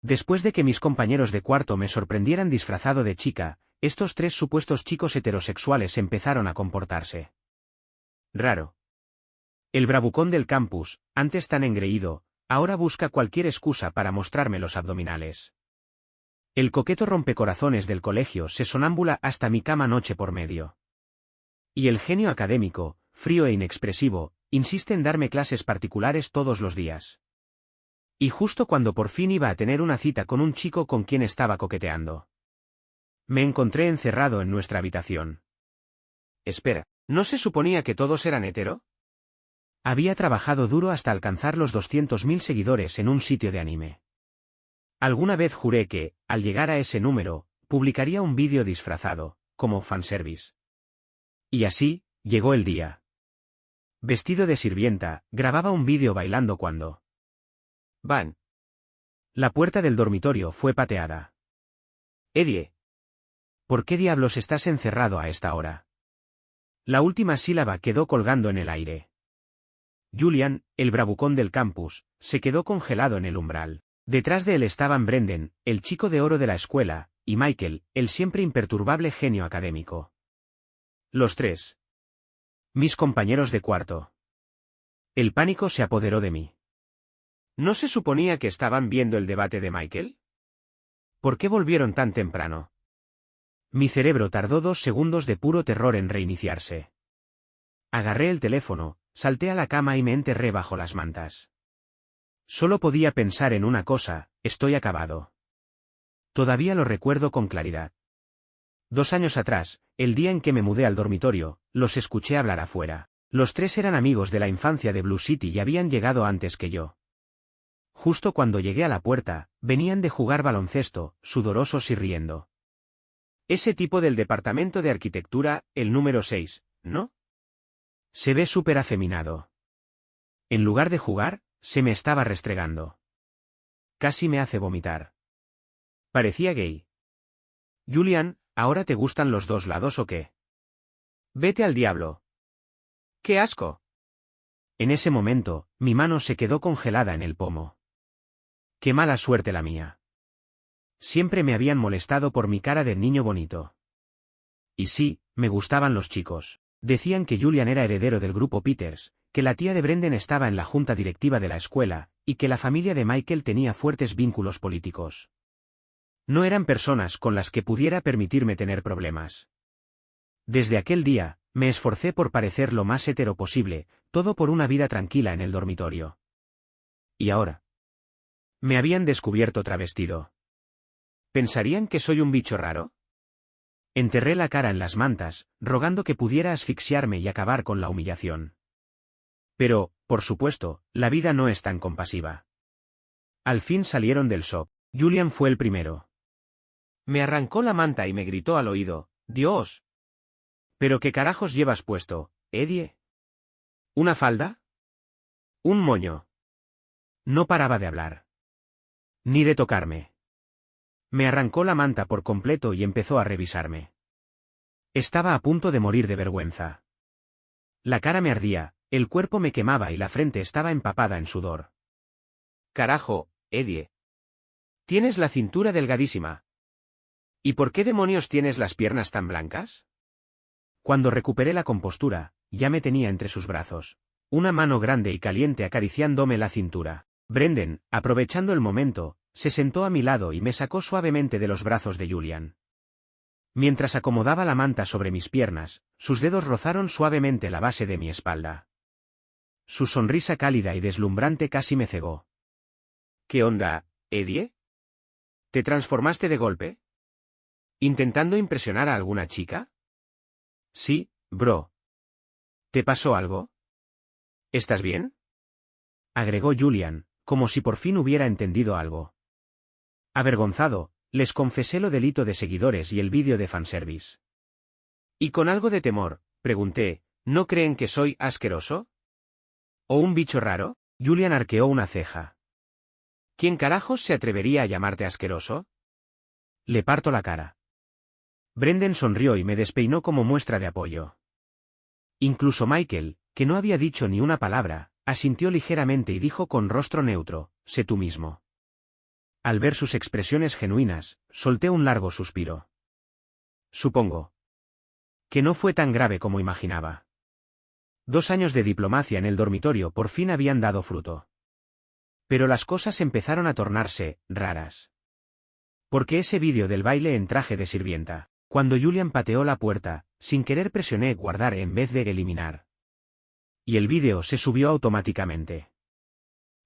Después de que mis compañeros de cuarto me sorprendieran disfrazado de chica, estos tres supuestos chicos heterosexuales empezaron a comportarse raro. El bravucón del campus, antes tan engreído, ahora busca cualquier excusa para mostrarme los abdominales. El coqueto rompecorazones del colegio se sonámbula hasta mi cama noche por medio. Y el genio académico, frío e inexpresivo, insiste en darme clases particulares todos los días. Y justo cuando por fin iba a tener una cita con un chico con quien estaba coqueteando, me encontré encerrado en nuestra habitación. Espera, ¿no se suponía que todos eran hetero? Había trabajado duro hasta alcanzar los 200.000 seguidores en un sitio de anime. Alguna vez juré que, al llegar a ese número, publicaría un vídeo disfrazado, como fanservice. Y así, llegó el día. Vestido de sirvienta, grababa un vídeo bailando cuando ¡Van! La puerta del dormitorio fue pateada. Eddie. ¿Por qué diablos estás encerrado a esta hora? La última sílaba quedó colgando en el aire. Julian, el bravucón del campus, se quedó congelado en el umbral. Detrás de él estaban Brendan, el chico de oro de la escuela, y Michael, el siempre imperturbable genio académico. Los tres. Mis compañeros de cuarto. El pánico se apoderó de mí. ¿No se suponía que estaban viendo el debate de Michael? ¿Por qué volvieron tan temprano? Mi cerebro tardó 2 segundos de puro terror en reiniciarse. Agarré el teléfono, salté a la cama y me enterré bajo las mantas. Solo podía pensar en una cosa: estoy acabado. Todavía lo recuerdo con claridad. 2 años atrás, el día en que me mudé al dormitorio, los escuché hablar afuera. Los tres eran amigos de la infancia de Blue City y habían llegado antes que yo. Justo cuando llegué a la puerta, venían de jugar baloncesto, sudorosos y riendo. Ese tipo del departamento de arquitectura, el número 6, ¿no? Se ve súper afeminado. En lugar de jugar, se me estaba restregando. Casi me hace vomitar. Parecía gay. Julian, ¿ahora te gustan los dos lados o qué? Vete al diablo. ¡Qué asco! En ese momento, mi mano se quedó congelada en el pomo. ¡Qué mala suerte la mía! Siempre me habían molestado por mi cara de niño bonito. Y sí, me gustaban los chicos. Decían que Julian era heredero del grupo Peters, que la tía de Brendan estaba en la junta directiva de la escuela, y que la familia de Michael tenía fuertes vínculos políticos. No eran personas con las que pudiera permitirme tener problemas. Desde aquel día, me esforcé por parecer lo más hetero posible, todo por una vida tranquila en el dormitorio. Y ahora, me habían descubierto travestido. ¿Pensarían que soy un bicho raro? Enterré la cara en las mantas, rogando que pudiera asfixiarme y acabar con la humillación. Pero, por supuesto, la vida no es tan compasiva. Al fin salieron del shop. Julian fue el primero. Me arrancó la manta y me gritó al oído: ¡Dios! ¿Pero qué carajos llevas puesto, Eddie? ¿Una falda? ¿Un moño? No paraba de hablar. Ni de tocarme. Me arrancó la manta por completo y empezó a revisarme. Estaba a punto de morir de vergüenza. La cara me ardía, el cuerpo me quemaba y la frente estaba empapada en sudor. Carajo, Eddie. Tienes la cintura delgadísima. ¿Y por qué demonios tienes las piernas tan blancas? Cuando recuperé la compostura, ya me tenía entre sus brazos, una mano grande y caliente acariciándome la cintura. Brendan, aprovechando el momento, se sentó a mi lado y me sacó suavemente de los brazos de Julian. Mientras acomodaba la manta sobre mis piernas, sus dedos rozaron suavemente la base de mi espalda. Su sonrisa cálida y deslumbrante casi me cegó. ¿Qué onda, Eddie? ¿Te transformaste de golpe? ¿Intentando impresionar a alguna chica? Sí, bro. ¿Te pasó algo? ¿Estás bien? Agregó Julian, como si por fin hubiera entendido algo. Avergonzado, les confesé lo del hito de seguidores y el vídeo de fanservice. Y con algo de temor, pregunté: ¿no creen que soy asqueroso? ¿O un bicho raro? Julian arqueó una ceja. ¿Quién carajos se atrevería a llamarte asqueroso? Le parto la cara. Brendan sonrió y me despeinó como muestra de apoyo. Incluso Michael, que no había dicho ni una palabra, asintió ligeramente y dijo con rostro neutro: sé tú mismo. Al ver sus expresiones genuinas, solté un largo suspiro. Supongo que no fue tan grave como imaginaba. 2 años de diplomacia en el dormitorio por fin habían dado fruto. Pero las cosas empezaron a tornarse raras. Porque ese vídeo del baile en traje de sirvienta, cuando Julian pateó la puerta, sin querer presioné guardar en vez de eliminar. Y el vídeo se subió automáticamente.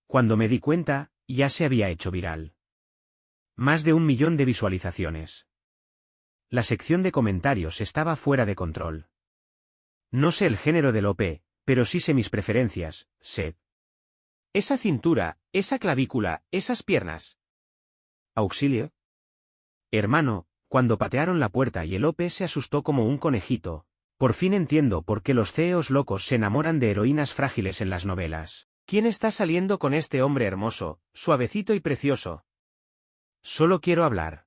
Cuando me di cuenta, ya se había hecho viral. Más de 1 millón de visualizaciones. La sección de comentarios estaba fuera de control. No sé el género del OP, pero sí sé mis preferencias, sé. Esa cintura, esa clavícula, esas piernas. Auxilio. Hermano, cuando patearon la puerta y el OP se asustó como un conejito. Por fin entiendo por qué los CEOs locos se enamoran de heroínas frágiles en las novelas. ¿Quién está saliendo con este hombre hermoso, suavecito y precioso? Solo quiero hablar.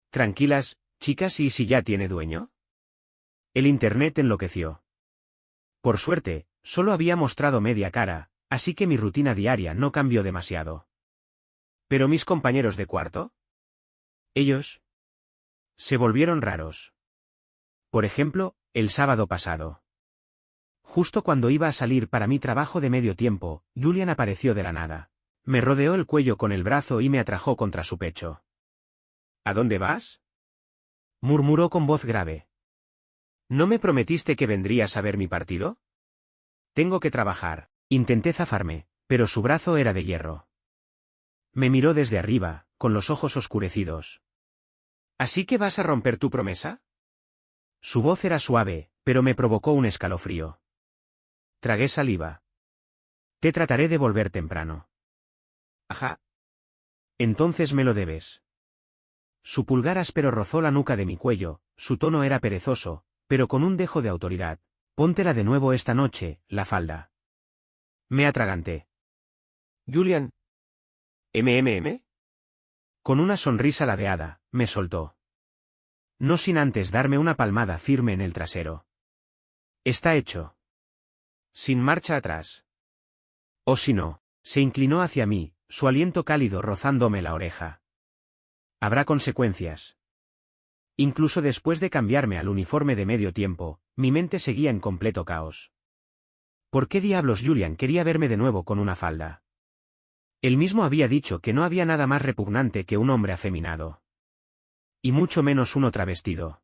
Tranquilas, chicas, ¿y si ya tiene dueño? El internet enloqueció. Por suerte, solo había mostrado media cara, así que mi rutina diaria no cambió demasiado. ¿Pero mis compañeros de cuarto? Ellos se volvieron raros. Por ejemplo, el sábado pasado. Justo cuando iba a salir para mi trabajo de medio tiempo, Julian apareció de la nada. Me rodeó el cuello con el brazo y me atrajo contra su pecho. ¿A dónde vas? Murmuró con voz grave. ¿No me prometiste que vendrías a ver mi partido? Tengo que trabajar. Intenté zafarme, pero su brazo era de hierro. Me miró desde arriba, con los ojos oscurecidos. ¿Así que vas a romper tu promesa? Su voz era suave, pero me provocó un escalofrío. Tragué saliva. Te trataré de volver temprano. Ajá. Entonces me lo debes. Su pulgar áspero rozó la nuca de mi cuello, su tono era perezoso, pero con un dejo de autoridad. Póntela de nuevo esta noche, la falda. Me atraganté. Julian. ¿MMM? Con una sonrisa ladeada, me soltó. No sin antes darme una palmada firme en el trasero. Está hecho. Sin marcha atrás. O si no, se inclinó hacia mí, su aliento cálido rozándome la oreja. Habrá consecuencias. Incluso después de cambiarme al uniforme de medio tiempo, mi mente seguía en completo caos. ¿Por qué diablos Julian quería verme de nuevo con una falda? Él mismo había dicho que no había nada más repugnante que un hombre afeminado. Y mucho menos uno travestido.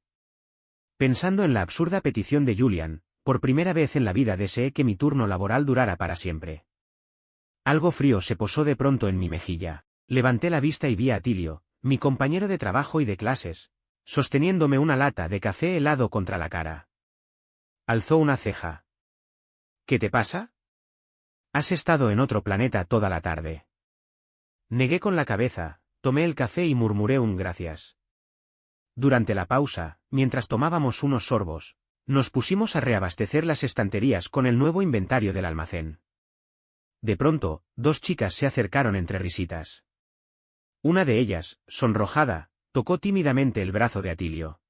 Pensando en la absurda petición de Julian, por primera vez en la vida deseé que mi turno laboral durara para siempre. Algo frío se posó de pronto en mi mejilla. Levanté la vista y vi a Atilio, mi compañero de trabajo y de clases, sosteniéndome una lata de café helado contra la cara. Alzó una ceja. ¿Qué te pasa? Has estado en otro planeta toda la tarde. Negué con la cabeza, tomé el café y murmuré un gracias. Durante la pausa, mientras tomábamos unos sorbos, nos pusimos a reabastecer las estanterías con el nuevo inventario del almacén. De pronto, 2 chicas se acercaron entre risitas. Una de ellas, sonrojada, tocó tímidamente el brazo de Atilio.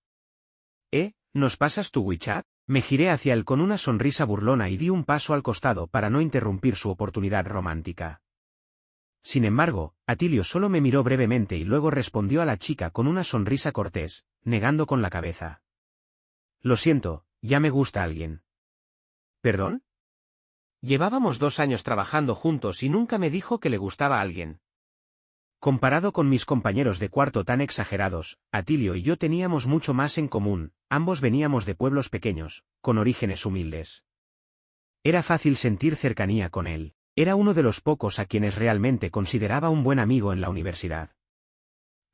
¿Nos pasas tu WeChat? Me giré hacia él con una sonrisa burlona y di un paso al costado para no interrumpir su oportunidad romántica. Sin embargo, Atilio solo me miró brevemente y luego respondió a la chica con una sonrisa cortés, negando con la cabeza. Lo siento, ya me gusta alguien. ¿Perdón? Llevábamos 2 años trabajando juntos y nunca me dijo que le gustaba a alguien. Comparado con mis compañeros de cuarto tan exagerados, Atilio y yo teníamos mucho más en común, ambos veníamos de pueblos pequeños, con orígenes humildes. Era fácil sentir cercanía con él, era uno de los pocos a quienes realmente consideraba un buen amigo en la universidad.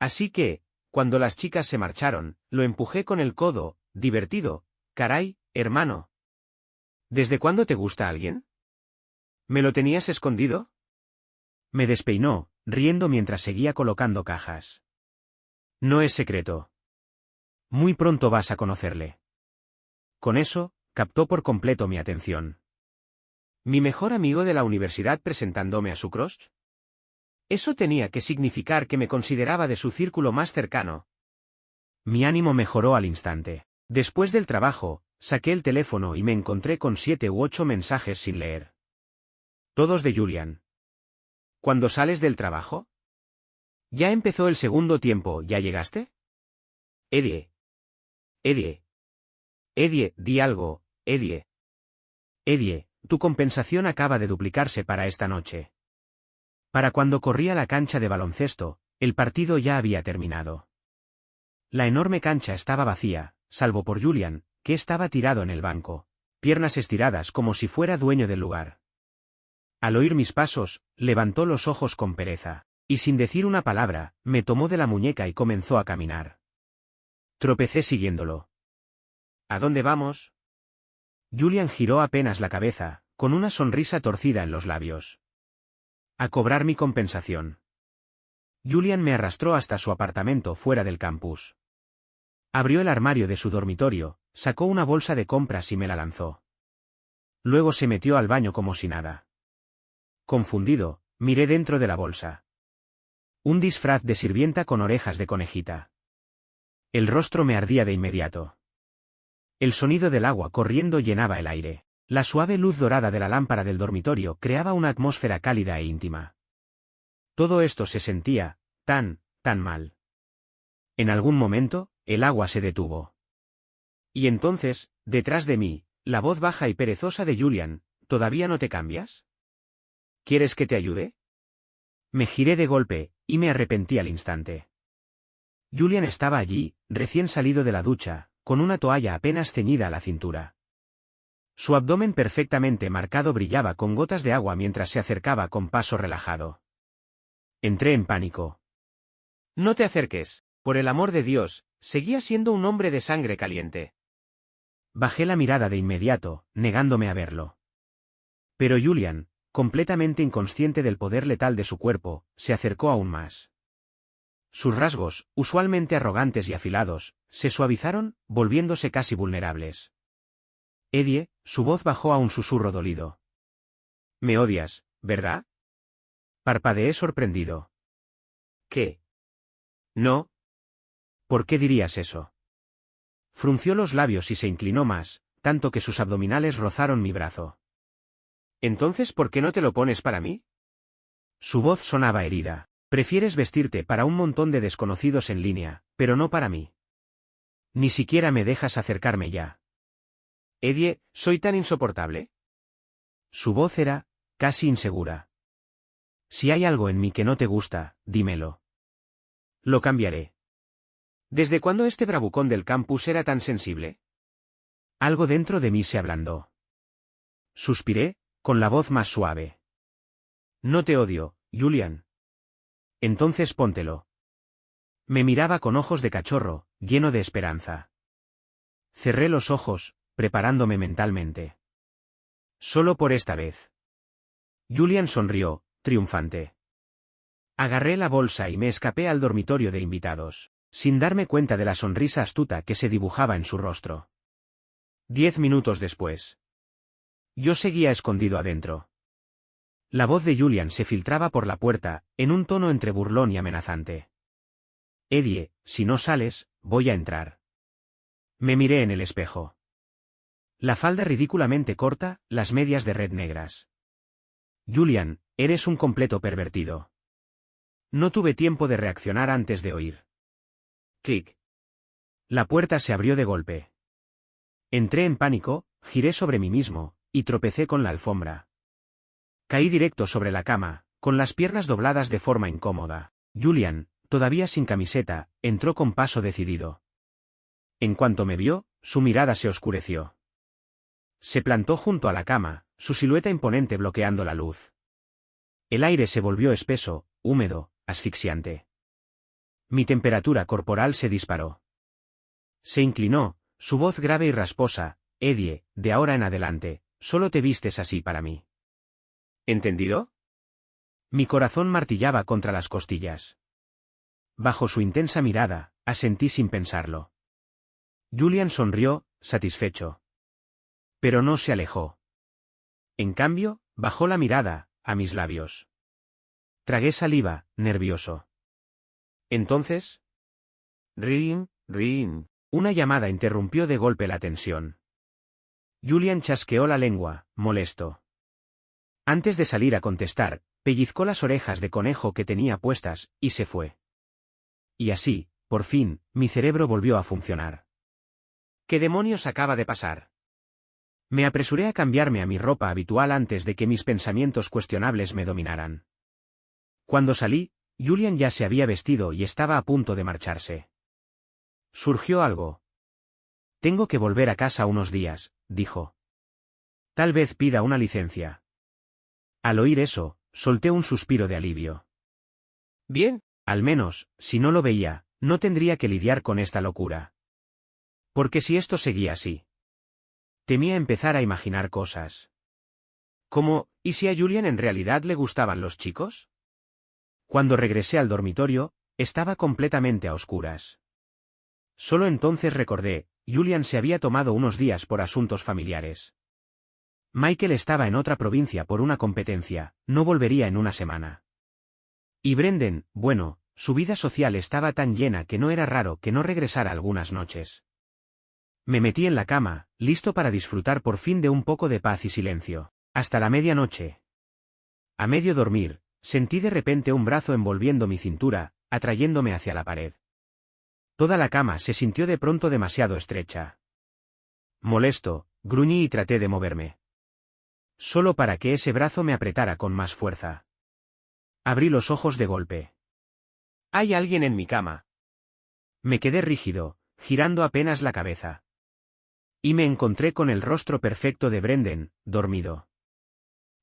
Así que, cuando las chicas se marcharon, lo empujé con el codo, divertido. Caray, hermano. ¿Desde cuándo te gusta alguien? ¿Me lo tenías escondido? Me despeinó, riendo mientras seguía colocando cajas. No es secreto. Muy pronto vas a conocerle. Con eso, captó por completo mi atención. ¿Mi mejor amigo de la universidad presentándome a su crush? Eso tenía que significar que me consideraba de su círculo más cercano. Mi ánimo mejoró al instante. Después del trabajo, saqué el teléfono y me encontré con 7 u 8 mensajes sin leer. Todos de Julian. ¿Cuándo sales del trabajo? Ya empezó el segundo tiempo, ¿ya llegaste? Eddie. Eddie. Eddie, di algo, Eddie. Eddie, tu compensación acaba de duplicarse para esta noche. Para cuando corría la cancha de baloncesto, el partido ya había terminado. La enorme cancha estaba vacía, salvo por Julian, que estaba tirado en el banco, piernas estiradas como si fuera dueño del lugar. Al oír mis pasos, levantó los ojos con pereza, y sin decir una palabra, me tomó de la muñeca y comenzó a caminar. Tropecé siguiéndolo. ¿A dónde vamos? Julian giró apenas la cabeza, con una sonrisa torcida en los labios. A cobrar mi compensación. Julian me arrastró hasta su apartamento fuera del campus. Abrió el armario de su dormitorio, sacó una bolsa de compras y me la lanzó. Luego se metió al baño como si nada. Confundido, miré dentro de la bolsa. Un disfraz de sirvienta con orejas de conejita. El rostro me ardía de inmediato. El sonido del agua corriendo llenaba el aire. La suave luz dorada de la lámpara del dormitorio creaba una atmósfera cálida e íntima. Todo esto se sentía tan mal. En algún momento, el agua se detuvo. Y entonces, detrás de mí, la voz baja y perezosa de Julian, ¿todavía no te cambias? ¿Quieres que te ayude? Me giré de golpe, y me arrepentí al instante. Julian estaba allí, recién salido de la ducha, con una toalla apenas ceñida a la cintura. Su abdomen perfectamente marcado brillaba con gotas de agua mientras se acercaba con paso relajado. Entré en pánico. No te acerques, por el amor de Dios, seguía siendo un hombre de sangre caliente. Bajé la mirada de inmediato, negándome a verlo. Pero Julian, completamente inconsciente del poder letal de su cuerpo, se acercó aún más. Sus rasgos, usualmente arrogantes y afilados, se suavizaron, volviéndose casi vulnerables. Eddie, su voz bajó a un susurro dolido. Me odias, ¿verdad? Parpadeé sorprendido. ¿Qué? No. ¿Por qué dirías eso? Frunció los labios y se inclinó más, tanto que sus abdominales rozaron mi brazo. ¿Entonces por qué no te lo pones para mí? Su voz sonaba herida. Prefieres vestirte para un montón de desconocidos en línea, pero no para mí. Ni siquiera me dejas acercarme ya. Eddie, ¿soy tan insoportable? Su voz era casi insegura. Si hay algo en mí que no te gusta, dímelo. Lo cambiaré. ¿Desde cuándo este bravucón del campus era tan sensible? Algo dentro de mí se ablandó. Suspiré, con la voz más suave. No te odio, Julian. Entonces póntelo. Me miraba con ojos de cachorro, lleno de esperanza. Cerré los ojos, preparándome mentalmente. Solo por esta vez. Julian sonrió, triunfante. Agarré la bolsa y me escapé al dormitorio de invitados, sin darme cuenta de la sonrisa astuta que se dibujaba en su rostro. 10 minutos después. Yo seguía escondido adentro. La voz de Julian se filtraba por la puerta, en un tono entre burlón y amenazante. Eddie, si no sales, voy a entrar. Me miré en el espejo. La falda ridículamente corta, las medias de red negras. Julian, eres un completo pervertido. No tuve tiempo de reaccionar antes de oír. Clic. La puerta se abrió de golpe. Entré en pánico, giré sobre mí mismo, y tropecé con la alfombra. Caí directo sobre la cama, con las piernas dobladas de forma incómoda. Julian, todavía sin camiseta, entró con paso decidido. En cuanto me vio, su mirada se oscureció. Se plantó junto a la cama, su silueta imponente bloqueando la luz. El aire se volvió espeso, húmedo, asfixiante. Mi temperatura corporal se disparó. Se inclinó, su voz grave y rasposa. Eddie, de ahora en adelante, solo te vistes así para mí. ¿Entendido? Mi corazón martillaba contra las costillas. Bajo su intensa mirada, asentí sin pensarlo. Julian sonrió, satisfecho. Pero no se alejó. En cambio, bajó la mirada, a mis labios. Tragué saliva, nervioso. Entonces... Rin, rin. Una llamada interrumpió de golpe la tensión. Julian chasqueó la lengua, molesto. Antes de salir a contestar, pellizcó las orejas de conejo que tenía puestas, y se fue. y así, por fin, mi cerebro volvió a funcionar. ¿Qué demonios acaba de pasar? Me apresuré a cambiarme a mi ropa habitual antes de que mis pensamientos cuestionables me dominaran. Cuando salí, Julian ya se había vestido y estaba a punto de marcharse. Surgió algo. Tengo que volver a casa unos días, dijo. Tal vez pida una licencia. Al oír eso, solté un suspiro de alivio. Bien, al menos, si no lo veía, no tendría que lidiar con esta locura. Porque si esto seguía así. Temía empezar a imaginar cosas. ¿Cómo, y si a Julian en realidad le gustaban los chicos? Cuando regresé al dormitorio, estaba completamente a oscuras. Solo entonces recordé, Julian se había tomado unos días por asuntos familiares. Michael estaba en otra provincia por una competencia, no volvería en una semana. Y Brendan, bueno, su vida social estaba tan llena que no era raro que no regresara algunas noches. Me metí en la cama, listo para disfrutar por fin de un poco de paz y silencio. Hasta la medianoche. A medio dormir, sentí de repente un brazo envolviendo mi cintura, atrayéndome hacia la pared. Toda la cama se sintió de pronto demasiado estrecha. Molesto, gruñí y traté de moverme. Solo para que ese brazo me apretara con más fuerza. Abrí los ojos de golpe. «Hay alguien en mi cama». Me quedé rígido, girando apenas la cabeza. Y me encontré con el rostro perfecto de Brendan, dormido.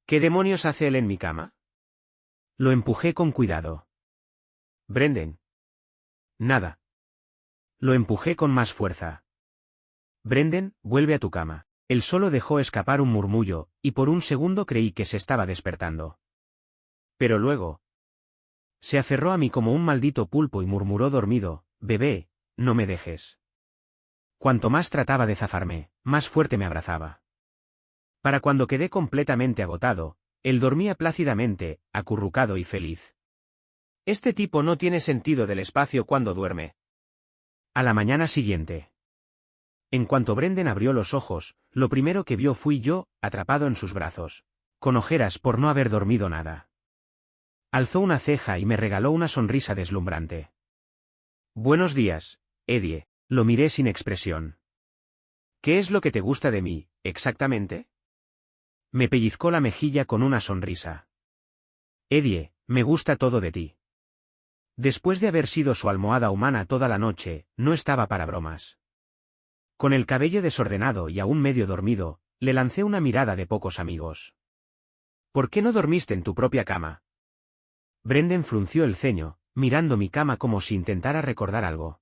¿Qué demonios hace él en mi cama? Lo empujé con cuidado. Brendan. Nada. Lo empujé con más fuerza. Brendan, vuelve a tu cama. Él solo dejó escapar un murmullo, y por un segundo creí que se estaba despertando. Pero luego. Se aferró a mí como un maldito pulpo y murmuró dormido, bebé, no me dejes. Cuanto más trataba de zafarme, más fuerte me abrazaba. Para cuando quedé completamente agotado, él dormía plácidamente, acurrucado y feliz. Este tipo no tiene sentido del espacio cuando duerme. A la mañana siguiente. En cuanto Brendan abrió los ojos, lo primero que vio fui yo, atrapado en sus brazos, con ojeras por no haber dormido nada. Alzó una ceja y me regaló una sonrisa deslumbrante. Buenos días, Eddie. Lo miré sin expresión. ¿Qué es lo que te gusta de mí, exactamente? Me pellizcó la mejilla con una sonrisa. Eddie, me gusta todo de ti. Después de haber sido su almohada humana toda la noche, no estaba para bromas. Con el cabello desordenado y aún medio dormido, le lancé una mirada de pocos amigos. ¿Por qué no dormiste en tu propia cama? Brendan frunció el ceño, mirando mi cama como si intentara recordar algo.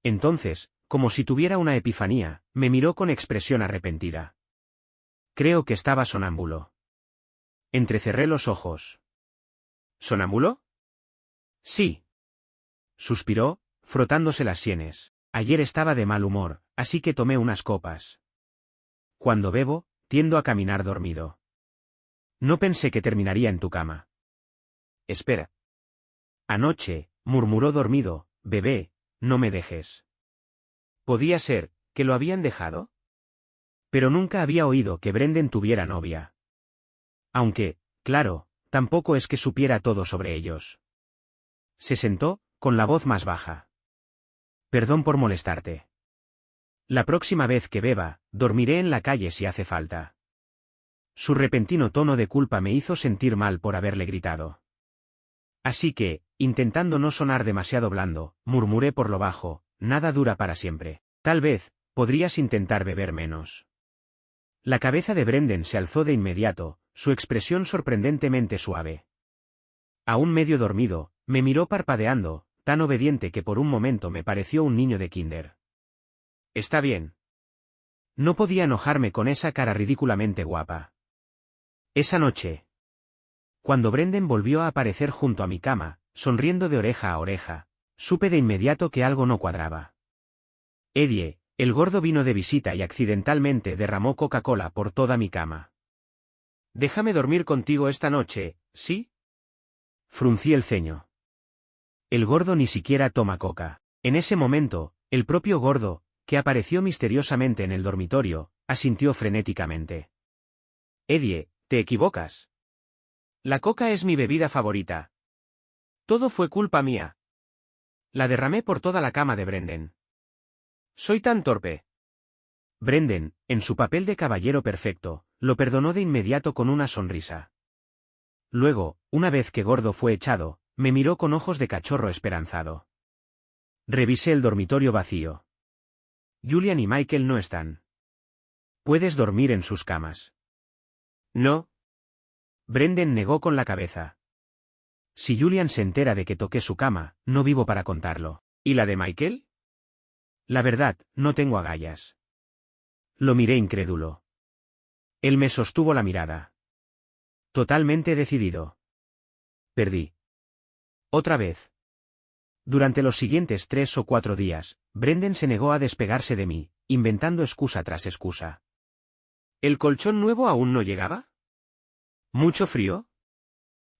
Entonces, como si tuviera una epifanía, me miró con expresión arrepentida. Creo que estaba sonámbulo. Entrecerré los ojos. ¿Sonámbulo? Sí. Suspiró, frotándose las sienes. Ayer estaba de mal humor, así que tomé unas copas. Cuando bebo, tiendo a caminar dormido. No pensé que terminaría en tu cama. Espera. Anoche, murmuró dormido, bebé, no me dejes. ¿Podía ser, que lo habían dejado? Pero nunca había oído que Brendan tuviera novia. Aunque, claro, tampoco es que supiera todo sobre ellos. Se sentó, con la voz más baja. Perdón por molestarte. La próxima vez que beba, dormiré en la calle si hace falta. Su repentino tono de culpa me hizo sentir mal por haberle gritado. Así que, intentando no sonar demasiado blando, murmuré por lo bajo, nada dura para siempre. Tal vez, podrías intentar beber menos. La cabeza de Brendan se alzó de inmediato, su expresión sorprendentemente suave. Aún medio dormido, me miró parpadeando, tan obediente que por un momento me pareció un niño de kinder. Está bien. No podía enojarme con esa cara ridículamente guapa. Esa noche. Cuando Brendan volvió a aparecer junto a mi cama, sonriendo de oreja a oreja, supe de inmediato que algo no cuadraba. Eddie, el gordo vino de visita y accidentalmente derramó Coca-Cola por toda mi cama. Déjame dormir contigo esta noche, ¿sí? Fruncí el ceño. El gordo ni siquiera toma coca. En ese momento, el propio gordo, que apareció misteriosamente en el dormitorio, asintió frenéticamente. Eddie, te equivocas. La coca es mi bebida favorita. Todo fue culpa mía. La derramé por toda la cama de Brendan. Soy tan torpe. Brendan, en su papel de caballero perfecto, lo perdonó de inmediato con una sonrisa. Luego, una vez que Gordo fue echado, me miró con ojos de cachorro esperanzado. Revisé el dormitorio vacío. Julian y Michael no están. ¿Puedes dormir en sus camas? No. Brendan negó con la cabeza. Si Julian se entera de que toqué su cama, no vivo para contarlo. ¿Y la de Michael? La verdad, no tengo agallas. Lo miré incrédulo. Él me sostuvo la mirada. Totalmente decidido. Perdí. Otra vez. Durante los siguientes 3 o 4 días, Brendan se negó a despegarse de mí, inventando excusa tras excusa. ¿El colchón nuevo aún no llegaba? ¿Mucho frío?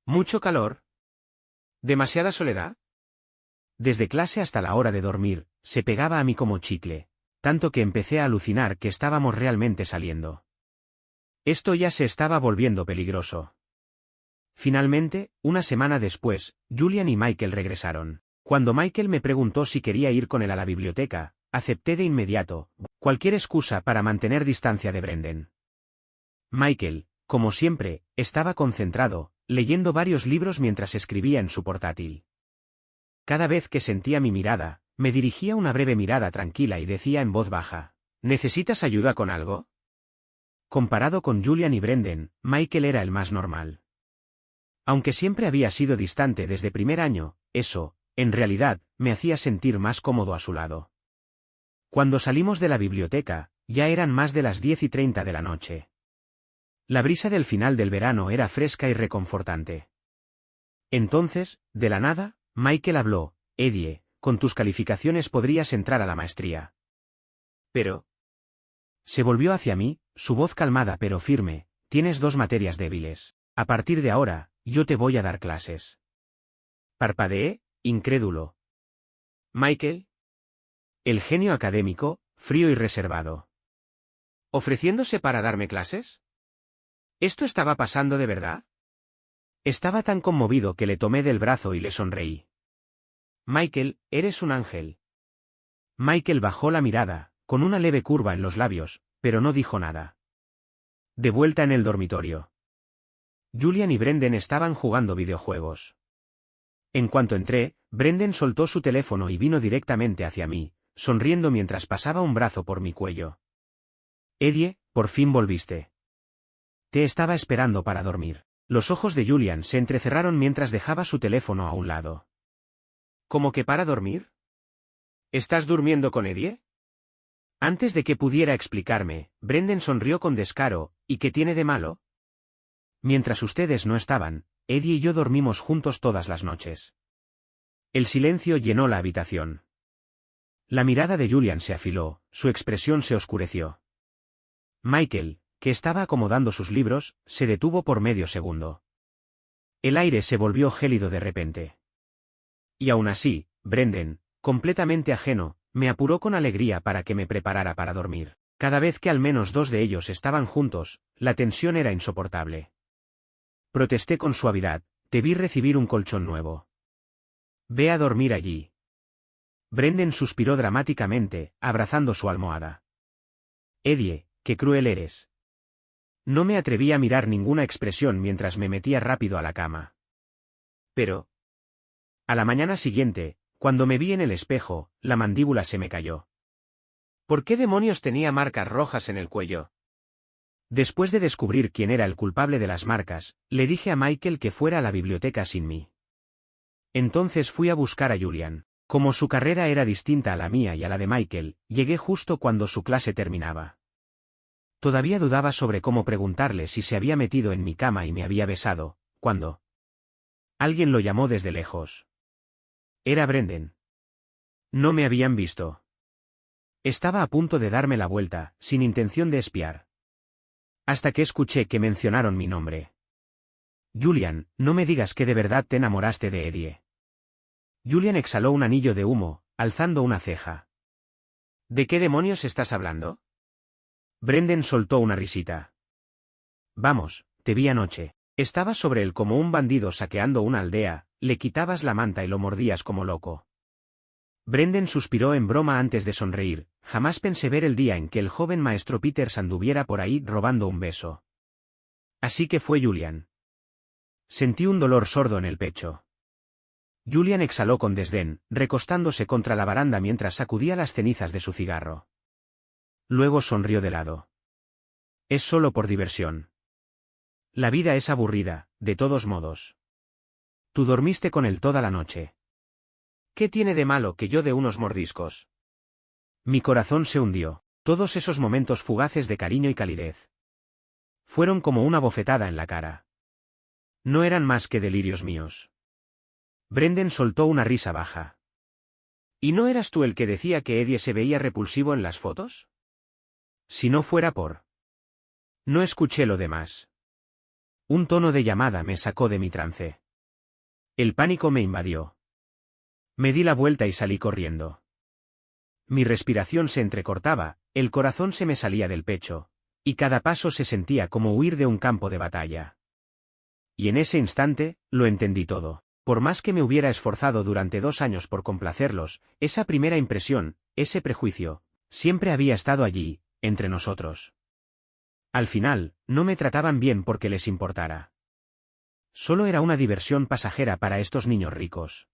¿Mucho calor? ¿Demasiada soledad? Desde clase hasta la hora de dormir, se pegaba a mí como chicle, tanto que empecé a alucinar que estábamos realmente saliendo. Esto ya se estaba volviendo peligroso. Finalmente, una semana después, Julian y Michael regresaron. Cuando Michael me preguntó si quería ir con él a la biblioteca, acepté de inmediato, cualquier excusa para mantener distancia de Brendan. Michael, como siempre, estaba concentrado, leyendo varios libros mientras escribía en su portátil. Cada vez que sentía mi mirada, me dirigía una breve mirada tranquila y decía en voz baja, ¿necesitas ayuda con algo? Comparado con Julian y Brendan, Michael era el más normal. Aunque siempre había sido distante desde primer año, eso, en realidad, me hacía sentir más cómodo a su lado. Cuando salimos de la biblioteca, ya eran más de las 10:30 de la noche. La brisa del final del verano era fresca y reconfortante. Entonces, de la nada, Michael habló, Eddie, con tus calificaciones podrías entrar a la maestría. Pero... Se volvió hacia mí, su voz calmada pero firme, tienes 2 materias débiles. A partir de ahora, yo te voy a dar clases. Parpadeé, incrédulo. Michael. El genio académico, frío y reservado. ¿Ofreciéndose para darme clases? ¿Esto estaba pasando de verdad? Estaba tan conmovido que le tomé del brazo y le sonreí. Michael, eres un ángel. Michael bajó la mirada, con una leve curva en los labios, pero no dijo nada. De vuelta en el dormitorio. Julian y Brendan estaban jugando videojuegos. En cuanto entré, Brendan soltó su teléfono y vino directamente hacia mí, sonriendo mientras pasaba un brazo por mi cuello. Eddie, por fin volviste. Te estaba esperando para dormir. Los ojos de Julian se entrecerraron mientras dejaba su teléfono a un lado. ¿Cómo que para dormir? ¿Estás durmiendo con Eddie? Antes de que pudiera explicarme, Brendan sonrió con descaro, ¿y qué tiene de malo? Mientras ustedes no estaban, Eddie y yo dormimos juntos todas las noches. El silencio llenó la habitación. La mirada de Julian se afiló, su expresión se oscureció. Michael, que estaba acomodando sus libros, se detuvo por medio segundo. El aire se volvió gélido de repente. Y aún así, Brendan, completamente ajeno, me apuró con alegría para que me preparara para dormir. Cada vez que al menos 2 de ellos estaban juntos, la tensión era insoportable. Protesté con suavidad, te vi recibir un colchón nuevo. Ve a dormir allí. Brendan suspiró dramáticamente, abrazando su almohada. Eddie, qué cruel eres. No me atreví a mirar ninguna expresión mientras me metía rápido a la cama. Pero... A la mañana siguiente, cuando me vi en el espejo, la mandíbula se me cayó. ¿Por qué demonios tenía marcas rojas en el cuello? Después de descubrir quién era el culpable de las marcas, le dije a Michael que fuera a la biblioteca sin mí. Entonces fui a buscar a Julian. Como su carrera era distinta a la mía y a la de Michael, llegué justo cuando su clase terminaba. Todavía dudaba sobre cómo preguntarle si se había metido en mi cama y me había besado, cuando alguien lo llamó desde lejos. Era Brendan. No me habían visto. Estaba a punto de darme la vuelta, sin intención de espiar. Hasta que escuché que mencionaron mi nombre. Julian, no me digas que de verdad te enamoraste de Eddie. Julian exhaló un anillo de humo, alzando una ceja. ¿De qué demonios estás hablando? Brendan soltó una risita. Vamos, te vi anoche. Estabas sobre él como un bandido saqueando una aldea, le quitabas la manta y lo mordías como loco. Brendan suspiró en broma antes de sonreír. Jamás pensé ver el día en que el joven maestro Peters anduviera por ahí robando un beso. Así que fue Julian. Sentí un dolor sordo en el pecho. Julian exhaló con desdén, recostándose contra la baranda mientras sacudía las cenizas de su cigarro. Luego sonrió de lado. Es solo por diversión. La vida es aburrida, de todos modos. Tú dormiste con él toda la noche. ¿Qué tiene de malo que yo dé unos mordiscos? Mi corazón se hundió. Todos esos momentos fugaces de cariño y calidez fueron como una bofetada en la cara. No eran más que delirios míos. Brendan soltó una risa baja. ¿Y no eras tú el que decía que Eddie se veía repulsivo en las fotos? Si no fuera por... No escuché lo demás. Un tono de llamada me sacó de mi trance. El pánico me invadió. Me di la vuelta y salí corriendo. Mi respiración se entrecortaba, el corazón se me salía del pecho, y cada paso se sentía como huir de un campo de batalla. Y en ese instante, lo entendí todo. Por más que me hubiera esforzado durante 2 años por complacerlos, esa primera impresión, ese prejuicio, siempre había estado allí, entre nosotros. Al final, no me trataban bien porque les importara. Solo era una diversión pasajera para estos niños ricos.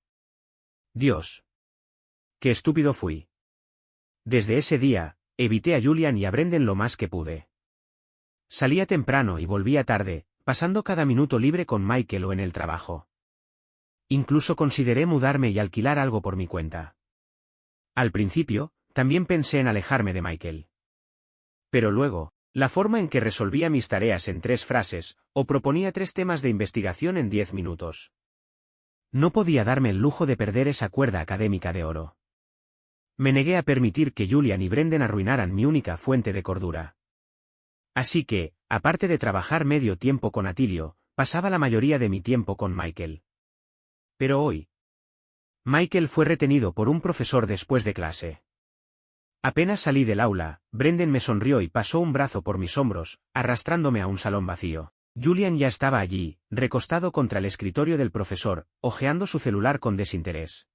Dios. Qué estúpido fui. Desde ese día, evité a Julian y a Brendan lo más que pude. Salía temprano y volvía tarde, pasando cada minuto libre con Michael o en el trabajo. Incluso consideré mudarme y alquilar algo por mi cuenta. Al principio, también pensé en alejarme de Michael. Pero luego, la forma en que resolvía mis tareas en 3 frases, o proponía 3 temas de investigación en 10 minutos. No podía darme el lujo de perder esa cuerda académica de oro. Me negué a permitir que Julian y Brendan arruinaran mi única fuente de cordura. Así que, aparte de trabajar medio tiempo con Atilio, pasaba la mayoría de mi tiempo con Michael. Pero hoy, Michael fue retenido por un profesor después de clase. Apenas salí del aula, Brendan me sonrió y pasó un brazo por mis hombros, arrastrándome a un salón vacío. Julian ya estaba allí, recostado contra el escritorio del profesor, hojeando su celular con desinterés.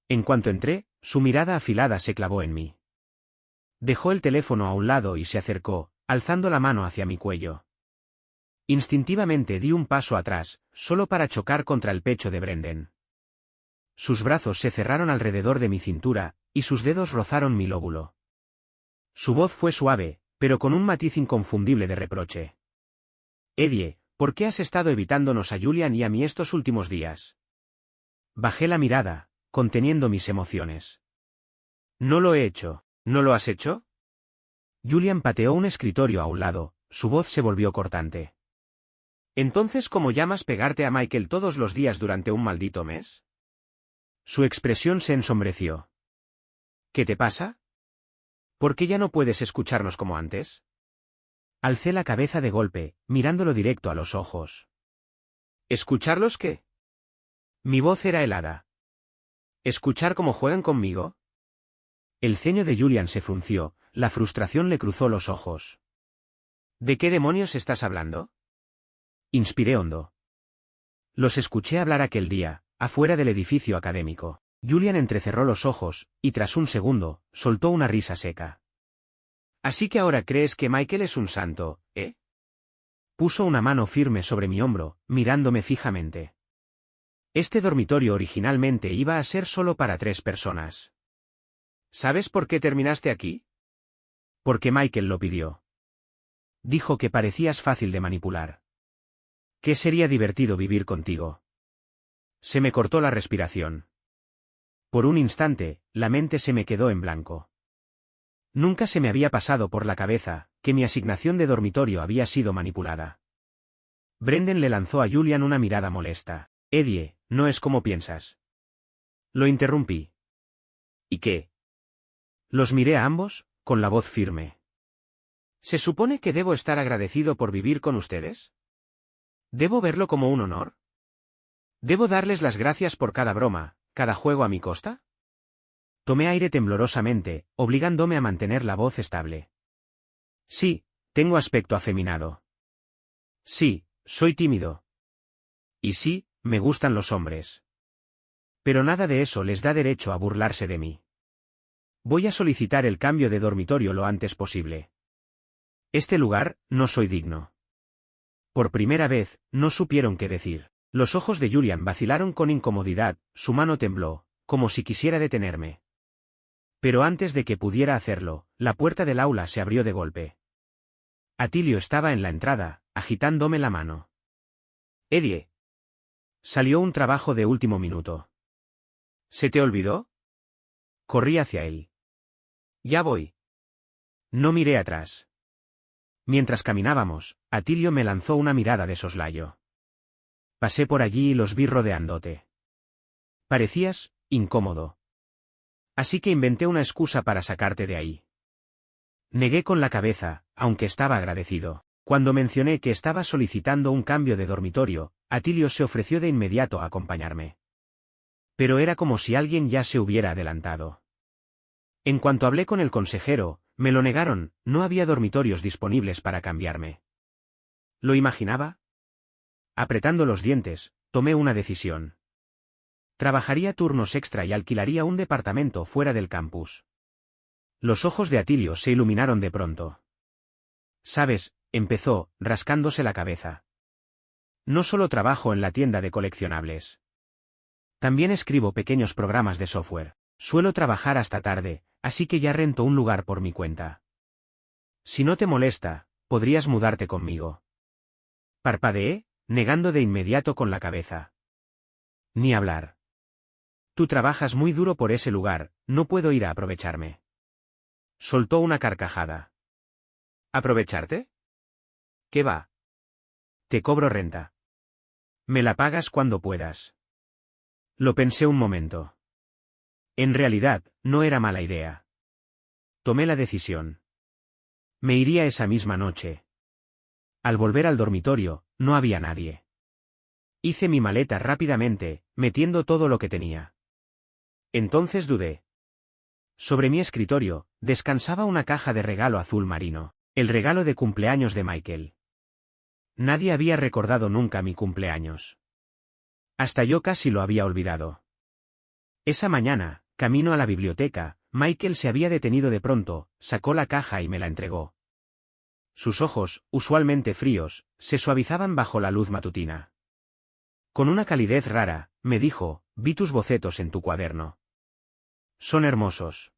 En cuanto entré, su mirada afilada se clavó en mí. Dejó el teléfono a un lado y se acercó, alzando la mano hacia mi cuello. Instintivamente di un paso atrás, solo para chocar contra el pecho de Brendan. Sus brazos se cerraron alrededor de mi cintura, y sus dedos rozaron mi lóbulo. Su voz fue suave, pero con un matiz inconfundible de reproche. Eddie, ¿por qué has estado evitándonos a Julian y a mí estos últimos días? Bajé la mirada, conteniendo mis emociones. No lo he hecho. ¿No lo has hecho? Julian pateó un escritorio a un lado, su voz se volvió cortante. ¿Entonces cómo llamas pegarte a Michael todos los días durante un maldito mes? Su expresión se ensombreció. ¿Qué te pasa? ¿Por qué ya no puedes escucharnos como antes? Alcé la cabeza de golpe, mirándolo directo a los ojos. ¿Escucharlos qué? Mi voz era helada. ¿Escuchar cómo juegan conmigo? El ceño de Julian se frunció, la frustración le cruzó los ojos. ¿De qué demonios estás hablando? Inspiré hondo. Los escuché hablar aquel día, afuera del edificio académico. Julian entrecerró los ojos, y tras un segundo, soltó una risa seca. Así que ahora crees que Michael es un santo, ¿eh? Puso una mano firme sobre mi hombro, mirándome fijamente. Este dormitorio originalmente iba a ser solo para 3 personas. ¿Sabes por qué terminaste aquí? Porque Michael lo pidió. Dijo que parecías fácil de manipular. Que sería divertido vivir contigo. Se me cortó la respiración. Por un instante, la mente se me quedó en blanco. Nunca se me había pasado por la cabeza que mi asignación de dormitorio había sido manipulada. Brendan le lanzó a Julian una mirada molesta. Eddie, no es como piensas. Lo interrumpí. ¿Y qué? Los miré a ambos, con la voz firme. ¿Se supone que debo estar agradecido por vivir con ustedes? ¿Debo verlo como un honor? ¿Debo darles las gracias por cada broma, cada juego a mi costa? Tomé aire temblorosamente, obligándome a mantener la voz estable. Sí, tengo aspecto afeminado. Sí, soy tímido. Y sí, me gustan los hombres. Pero nada de eso les da derecho a burlarse de mí. Voy a solicitar el cambio de dormitorio lo antes posible. Este lugar, no soy digno. Por primera vez, no supieron qué decir. Los ojos de Julian vacilaron con incomodidad, su mano tembló, como si quisiera detenerme. Pero antes de que pudiera hacerlo, la puerta del aula se abrió de golpe. Atilio estaba en la entrada, agitándome la mano. «Eddie». Salió un trabajo de último minuto. «¿Se te olvidó?» Corrí hacia él. «Ya voy». No miré atrás. Mientras caminábamos, Atilio me lanzó una mirada de soslayo. Pasé por allí y los vi rodeándote. Parecías incómodo. Así que inventé una excusa para sacarte de ahí. Negué con la cabeza, aunque estaba agradecido. Cuando mencioné que estaba solicitando un cambio de dormitorio, Atilio se ofreció de inmediato a acompañarme. Pero era como si alguien ya se hubiera adelantado. En cuanto hablé con el consejero, me lo negaron, no había dormitorios disponibles para cambiarme. ¿Lo imaginaba? Apretando los dientes, tomé una decisión. Trabajaría turnos extra y alquilaría un departamento fuera del campus. Los ojos de Atilio se iluminaron de pronto. «¿Sabes?», empezó, rascándose la cabeza. «No solo trabajo en la tienda de coleccionables. También escribo pequeños programas de software. Suelo trabajar hasta tarde, así que ya rento un lugar por mi cuenta. Si no te molesta, podrías mudarte conmigo». Parpadeé, negando de inmediato con la cabeza. «Ni hablar. Tú trabajas muy duro por ese lugar, no puedo ir a aprovecharme». Soltó una carcajada. «¿Aprovecharte? ¿Qué va? Te cobro renta. Me la pagas cuando puedas». Lo pensé un momento. En realidad, no era mala idea. Tomé la decisión. Me iría esa misma noche. Al volver al dormitorio, no había nadie. Hice mi maleta rápidamente, metiendo todo lo que tenía. Entonces dudé. Sobre mi escritorio, descansaba una caja de regalo azul marino, el regalo de cumpleaños de Michael. Nadie había recordado nunca mi cumpleaños. Hasta yo casi lo había olvidado. Esa mañana, camino a la biblioteca, Michael se había detenido de pronto, sacó la caja y me la entregó. Sus ojos, usualmente fríos, se suavizaban bajo la luz matutina. Con una calidez rara, me dijo: «Vi tus bocetos en tu cuaderno. Son hermosos.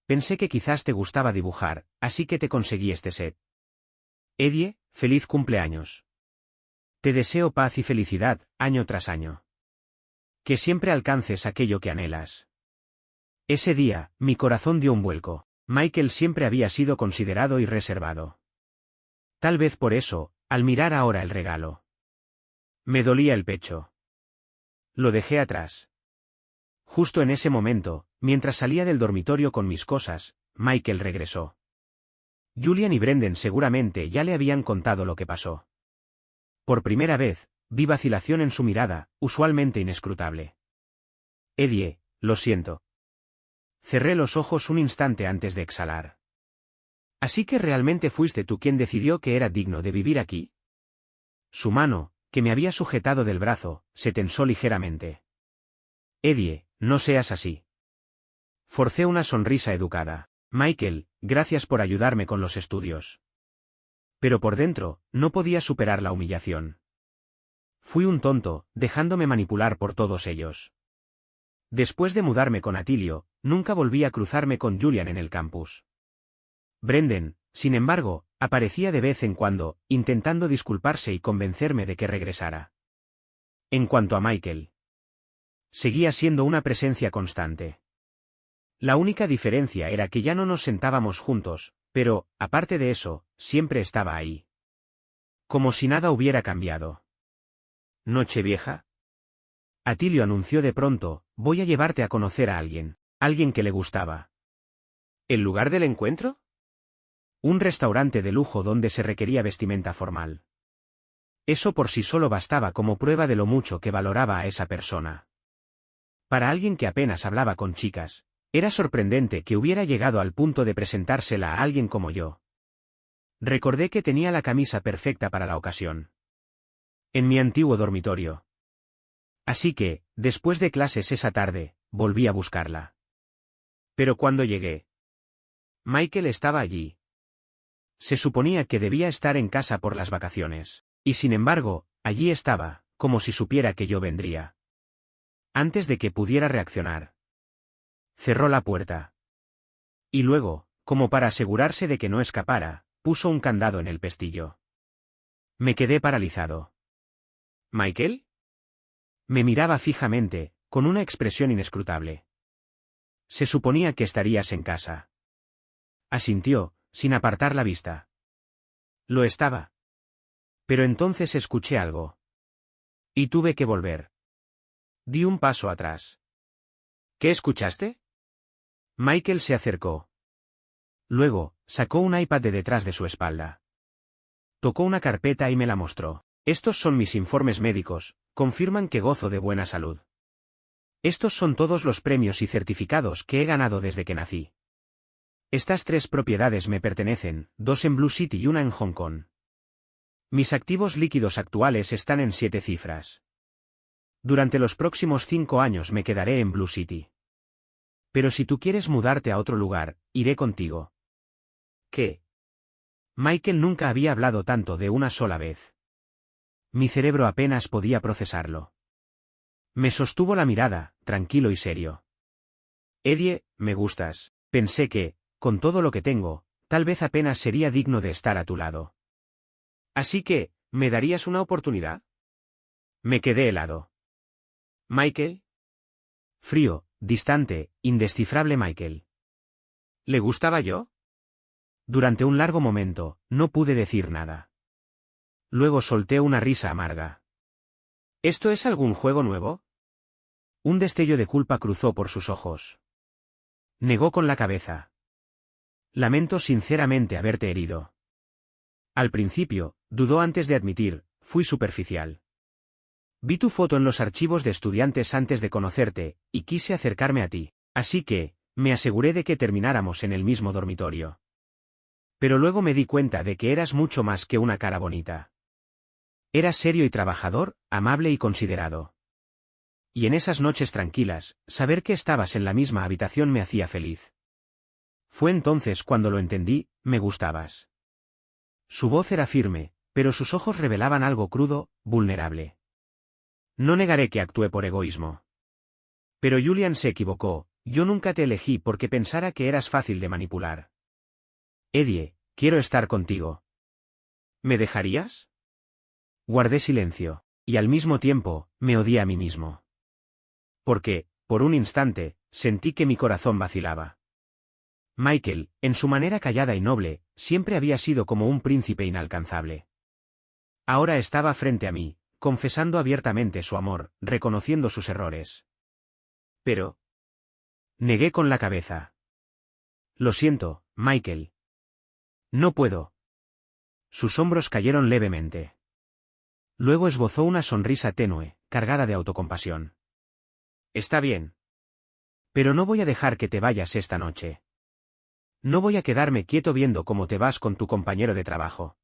Pensé que quizás te gustaba dibujar, así que te conseguí este set. Eddie, feliz cumpleaños. Te deseo paz y felicidad, año tras año. Que siempre alcances aquello que anhelas». Ese día, mi corazón dio un vuelco. Michael siempre había sido considerado y reservado. Tal vez por eso, al mirar ahora el regalo, me dolía el pecho. Lo dejé atrás. Justo en ese momento, mientras salía del dormitorio con mis cosas, Michael regresó. Julian y Brendan seguramente ya le habían contado lo que pasó. Por primera vez, vi vacilación en su mirada, usualmente inescrutable. «Eddie, lo siento». Cerré los ojos un instante antes de exhalar. «¿Así que realmente fuiste tú quien decidió que era digno de vivir aquí?» Su mano, que me había sujetado del brazo, se tensó ligeramente. «Eddie, no seas así». Forcé una sonrisa educada. «Michael, gracias por ayudarme con los estudios». Pero por dentro, no podía superar la humillación. Fui un tonto, dejándome manipular por todos ellos. Después de mudarme con Atilio, nunca volví a cruzarme con Julian en el campus. Brendan, sin embargo, aparecía de vez en cuando, intentando disculparse y convencerme de que regresara. En cuanto a Michael, seguía siendo una presencia constante. La única diferencia era que ya no nos sentábamos juntos, pero, aparte de eso, siempre estaba ahí. Como si nada hubiera cambiado. «¿Nochevieja?». Atilio anunció de pronto: «Voy a llevarte a conocer a alguien que le gustaba». ¿El lugar del encuentro? Un restaurante de lujo donde se requería vestimenta formal. Eso por sí solo bastaba como prueba de lo mucho que valoraba a esa persona. Para alguien que apenas hablaba con chicas, era sorprendente que hubiera llegado al punto de presentársela a alguien como yo. Recordé que tenía la camisa perfecta para la ocasión. En mi antiguo dormitorio. Así que, Después de clases esa tarde, volví a buscarla. Pero cuando llegué, Michael estaba allí. Se suponía que debía estar en casa por las vacaciones. Y sin embargo, allí estaba, como si supiera que yo vendría. Antes de que pudiera reaccionar, cerró la puerta. Y luego, como para asegurarse de que no escapara, puso un candado en el pestillo. Me quedé paralizado. ¿Michael? Me miraba fijamente, con una expresión inescrutable. Se suponía que estarías en casa. Asintió, sin apartar la vista. Lo estaba. Pero entonces escuché algo. Y tuve que volver. Di un paso atrás. ¿Qué escuchaste? Michael se acercó. Luego, sacó un iPad de detrás de su espalda. Tocó una carpeta y me la mostró. Estos son mis informes médicos, confirman que gozo de buena salud. Estos son todos los premios y certificados que he ganado desde que nací. Estas 3 propiedades me pertenecen, 2 en Blue City y una en Hong Kong. Mis activos líquidos actuales están en 7 cifras. Durante los próximos 5 años me quedaré en Blue City. Pero si tú quieres mudarte a otro lugar, iré contigo. ¿Qué? Michael nunca había hablado tanto de una sola vez. Mi cerebro apenas podía procesarlo. Me sostuvo la mirada, tranquilo y serio. Eddie, me gustas. Pensé que, con todo lo que tengo, tal vez apenas sería digno de estar a tu lado. Así que, ¿me darías una oportunidad? Me quedé helado. ¿Michael? Frío, distante, indescifrable Michael. ¿Le gustaba yo? Durante un largo momento, no pude decir nada. Luego solté una risa amarga. ¿Esto es algún juego nuevo? Un destello de culpa cruzó por sus ojos. Negó con la cabeza. Lamento sinceramente haberte herido. Al principio, dudó antes de admitir, fui superficial. Vi tu foto en los archivos de estudiantes antes de conocerte, y quise acercarme a ti, así que, me aseguré de que termináramos en el mismo dormitorio. Pero luego me di cuenta de que eras mucho más que una cara bonita. Eras serio y trabajador, amable y considerado. Y en esas noches tranquilas, saber que estabas en la misma habitación me hacía feliz. Fue entonces cuando lo entendí, me gustabas. Su voz era firme, pero sus ojos revelaban algo crudo, vulnerable. No negaré que actué por egoísmo. Pero Julian se equivocó, yo nunca te elegí porque pensara que eras fácil de manipular. Eddie, quiero estar contigo. ¿Me dejarías? Guardé silencio, y al mismo tiempo, me odié a mí mismo. Porque, por un instante, sentí que mi corazón vacilaba. Michael, en su manera callada y noble, siempre había sido como un príncipe inalcanzable. Ahora estaba frente a mí, confesando abiertamente su amor, reconociendo sus errores. Pero... negué con la cabeza. Lo siento, Michael. No puedo. Sus hombros cayeron levemente. Luego esbozó una sonrisa tenue, cargada de autocompasión. Está bien. Pero no voy a dejar que te vayas esta noche. No voy a quedarme quieto viendo cómo te vas con tu compañero de trabajo.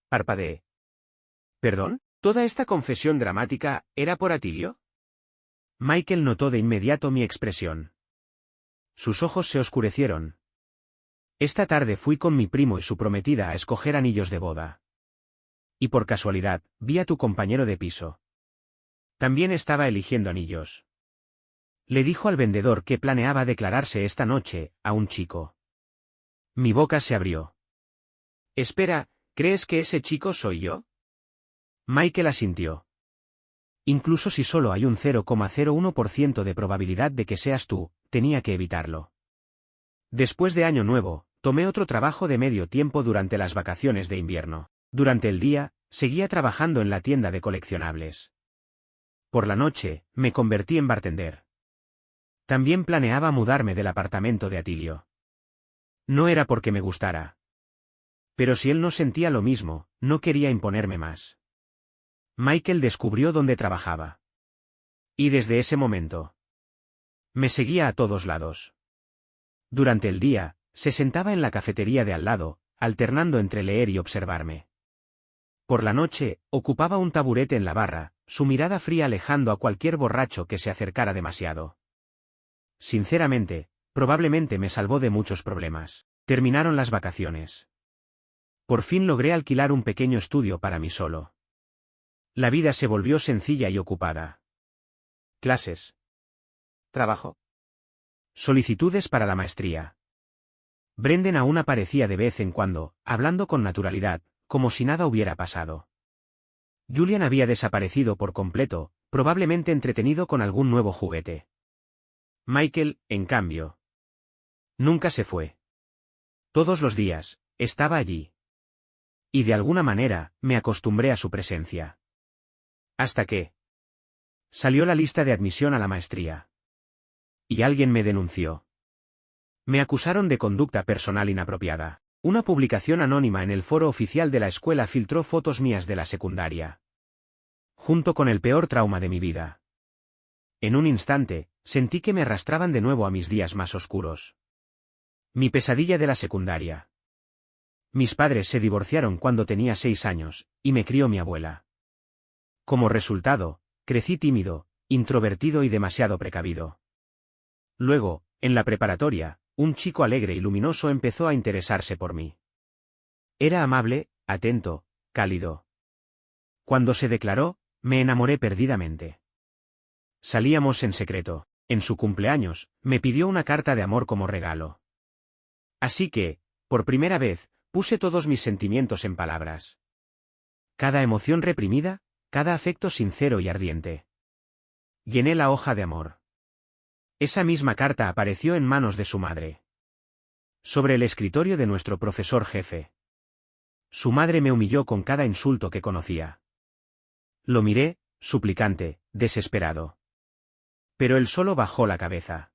Parpadeé. ¿Perdón? ¿Toda esta confesión dramática era por Atilio? Michael notó de inmediato mi expresión. Sus ojos se oscurecieron. Esta tarde fui con mi primo y su prometida a escoger anillos de boda. Y por casualidad, vi a tu compañero de piso. También estaba eligiendo anillos. Le dijo al vendedor que planeaba declararse esta noche a un chico. Mi boca se abrió. Espera, ¿crees que ese chico soy yo? Michael asintió. Incluso si solo hay un 0,01% de probabilidad de que seas tú, tenía que evitarlo. Después de Año Nuevo, tomé otro trabajo de medio tiempo durante las vacaciones de invierno. Durante el día, seguía trabajando en la tienda de coleccionables. Por la noche, me convertí en bartender. También planeaba mudarme del apartamento de Atilio. No era porque me gustara. Pero si él no sentía lo mismo, no quería imponerme más. Michael descubrió dónde trabajaba. Y desde ese momento, me seguía a todos lados. Durante el día, se sentaba en la cafetería de al lado, alternando entre leer y observarme. Por la noche, ocupaba un taburete en la barra, su mirada fría alejando a cualquier borracho que se acercara demasiado. Sinceramente, probablemente me salvó de muchos problemas. Terminaron las vacaciones. Por fin logré alquilar un pequeño estudio para mí solo. La vida se volvió sencilla y ocupada. Clases. Trabajo. Solicitudes para la maestría. Brendan aún aparecía de vez en cuando, hablando con naturalidad, como si nada hubiera pasado. Julian había desaparecido por completo, probablemente entretenido con algún nuevo juguete. Michael, en cambio, nunca se fue. Todos los días, estaba allí. Y de alguna manera, me acostumbré a su presencia. Hasta que salió la lista de admisión a la maestría. Y alguien me denunció. Me acusaron de conducta personal inapropiada. Una publicación anónima en el foro oficial de la escuela filtró fotos mías de la secundaria. Junto con el peor trauma de mi vida. En un instante, sentí que me arrastraban de nuevo a mis días más oscuros. Mi pesadilla de la secundaria. Mis padres se divorciaron cuando tenía 6 años, y me crió mi abuela. Como resultado, crecí tímido, introvertido y demasiado precavido. Luego, en la preparatoria, un chico alegre y luminoso empezó a interesarse por mí. Era amable, atento, cálido. Cuando se declaró, me enamoré perdidamente. Salíamos en secreto. En su cumpleaños, me pidió una carta de amor como regalo. Así que, por primera vez, puse todos mis sentimientos en palabras. Cada emoción reprimida, cada afecto sincero y ardiente. Llené la hoja de amor. Esa misma carta apareció en manos de su madre. Sobre el escritorio de nuestro profesor jefe. Su madre me humilló con cada insulto que conocía. Lo miré, suplicante, desesperado. Pero él solo bajó la cabeza.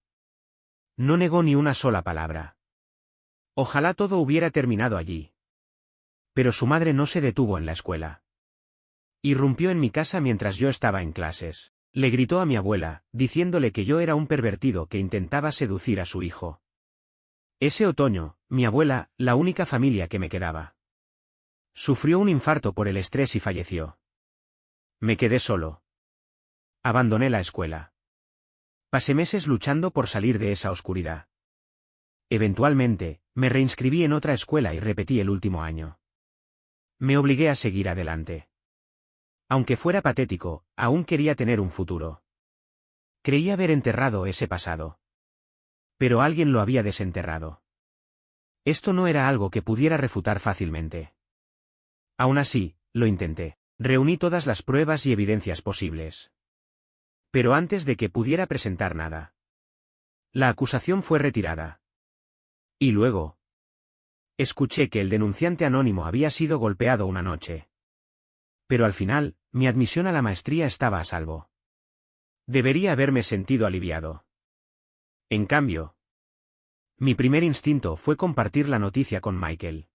No negó ni una sola palabra. Ojalá todo hubiera terminado allí. Pero su madre no se detuvo en la escuela. Irrumpió en mi casa mientras yo estaba en clases. Le gritó a mi abuela, diciéndole que yo era un pervertido que intentaba seducir a su hijo. Ese otoño, mi abuela, la única familia que me quedaba, sufrió un infarto por el estrés y falleció. Me quedé solo. Abandoné la escuela. Pasé meses luchando por salir de esa oscuridad. Eventualmente, me reinscribí en otra escuela y repetí el último año. Me obligué a seguir adelante. Aunque fuera patético, aún quería tener un futuro. Creí haber enterrado ese pasado. Pero alguien lo había desenterrado. Esto no era algo que pudiera refutar fácilmente. Aún así, lo intenté. Reuní todas las pruebas y evidencias posibles. Pero antes de que pudiera presentar nada, la acusación fue retirada. Y luego, escuché que el denunciante anónimo había sido golpeado una noche. Pero al final, mi admisión a la maestría estaba a salvo. Debería haberme sentido aliviado. En cambio, mi primer instinto fue compartir la noticia con Michael.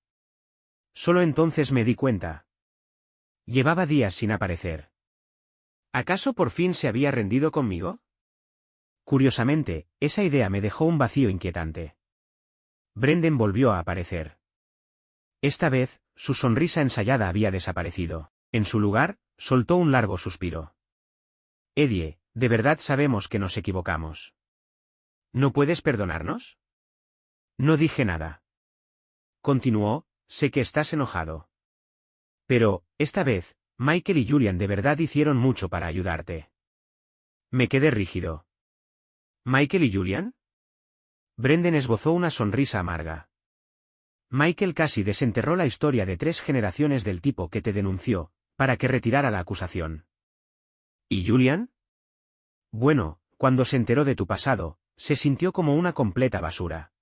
Solo entonces me di cuenta. Llevaba días sin aparecer. ¿Acaso por fin se había rendido conmigo? Curiosamente, esa idea me dejó un vacío inquietante. Brendan volvió a aparecer. Esta vez, su sonrisa ensayada había desaparecido. En su lugar, soltó un largo suspiro. Eddie, de verdad sabemos que nos equivocamos. ¿No puedes perdonarnos? No dije nada. Continuó, sé que estás enojado. Pero, esta vez, Michael y Julian de verdad hicieron mucho para ayudarte. Me quedé rígido. ¿Michael y Julian? Brendan esbozó una sonrisa amarga. Michael casi desenterró la historia de 3 generaciones del tipo que te denunció, para que retirara la acusación. ¿Y Julian? Bueno, cuando se enteró de tu pasado, se sintió como una completa basura.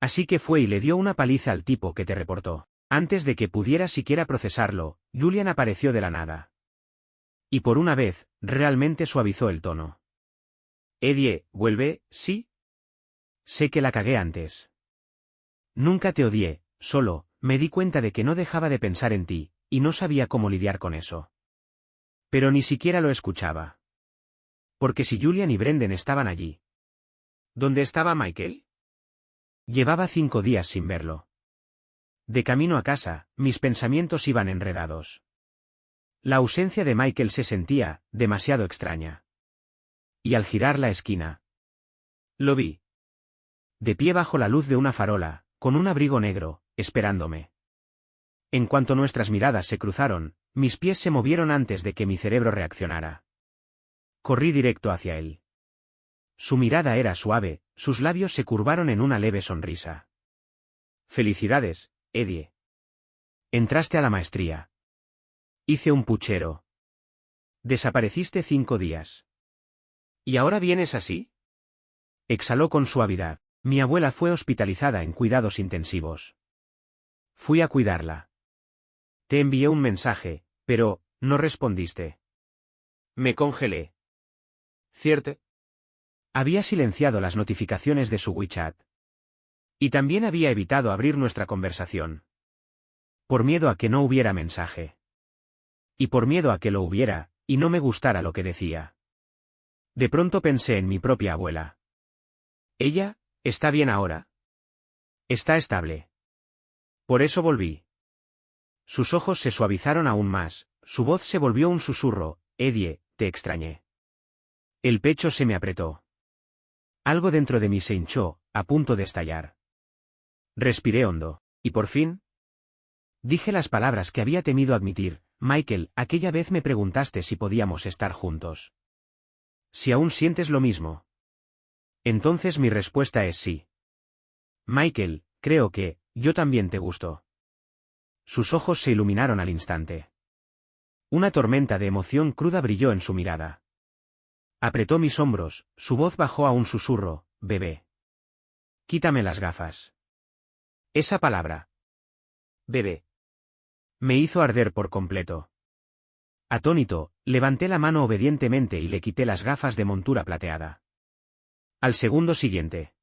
Así que fue y le dio una paliza al tipo que te reportó. Antes de que pudiera siquiera procesarlo, Julian apareció de la nada. Y por una vez, realmente suavizó el tono. Eddie, vuelve, ¿sí? Sé que la cagué antes. Nunca te odié, solo, me di cuenta de que no dejaba de pensar en ti, y no sabía cómo lidiar con eso. Pero ni siquiera lo escuchaba. Porque si Julian y Brendan estaban allí. ¿Dónde estaba Michael? Llevaba 5 días sin verlo. De camino a casa, mis pensamientos iban enredados. La ausencia de Michael se sentía demasiado extraña. Y al girar la esquina, lo vi. De pie bajo la luz de una farola, con un abrigo negro, esperándome. En cuanto nuestras miradas se cruzaron, mis pies se movieron antes de que mi cerebro reaccionara. Corrí directo hacia él. Su mirada era suave, sus labios se curvaron en una leve sonrisa. Felicidades, Eddie. Entraste a la maestría. Hice un puchero. Desapareciste 5 días. ¿Y ahora vienes así? Exhaló con suavidad. Mi abuela fue hospitalizada en cuidados intensivos. Fui a cuidarla. Te envié un mensaje, pero no respondiste. Me congelé. ¿Cierto? Había silenciado las notificaciones de su WeChat. Y también había evitado abrir nuestra conversación. Por miedo a que no hubiera mensaje. Y por miedo a que lo hubiera, y no me gustara lo que decía. De pronto pensé en mi propia abuela. Ella, ¿está bien ahora? Está estable. Por eso volví. Sus ojos se suavizaron aún más, su voz se volvió un susurro. Eddie, te extrañé. El pecho se me apretó. Algo dentro de mí se hinchó, a punto de estallar. Respiré hondo. ¿Y por fin? Dije las palabras que había temido admitir. Michael, aquella vez me preguntaste si podíamos estar juntos. Si aún sientes lo mismo. Entonces mi respuesta es sí. Michael, creo que, yo también te gusto. Sus ojos se iluminaron al instante. Una tormenta de emoción cruda brilló en su mirada. Apretó mis hombros, su voz bajó a un susurro. Bebé. Quítame las gafas. Esa palabra. Bebé. Me hizo arder por completo. Atónito, levanté la mano obedientemente y le quité las gafas de montura plateada. Al segundo siguiente.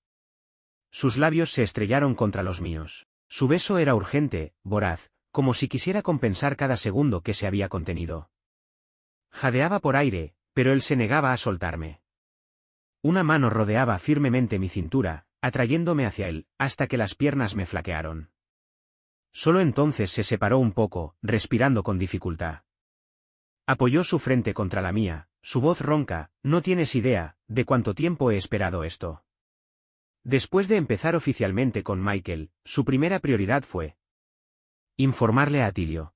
Sus labios se estrellaron contra los míos. Su beso era urgente, voraz, como si quisiera compensar cada segundo que se había contenido. Jadeaba por aire, pero él se negaba a soltarme. Una mano rodeaba firmemente mi cintura, atrayéndome hacia él, hasta que las piernas me flaquearon. Solo entonces se separó un poco, respirando con dificultad. Apoyó su frente contra la mía, su voz ronca. No tienes idea de cuánto tiempo he esperado esto. Después de empezar oficialmente con Michael, su primera prioridad fue informarle a Atilio.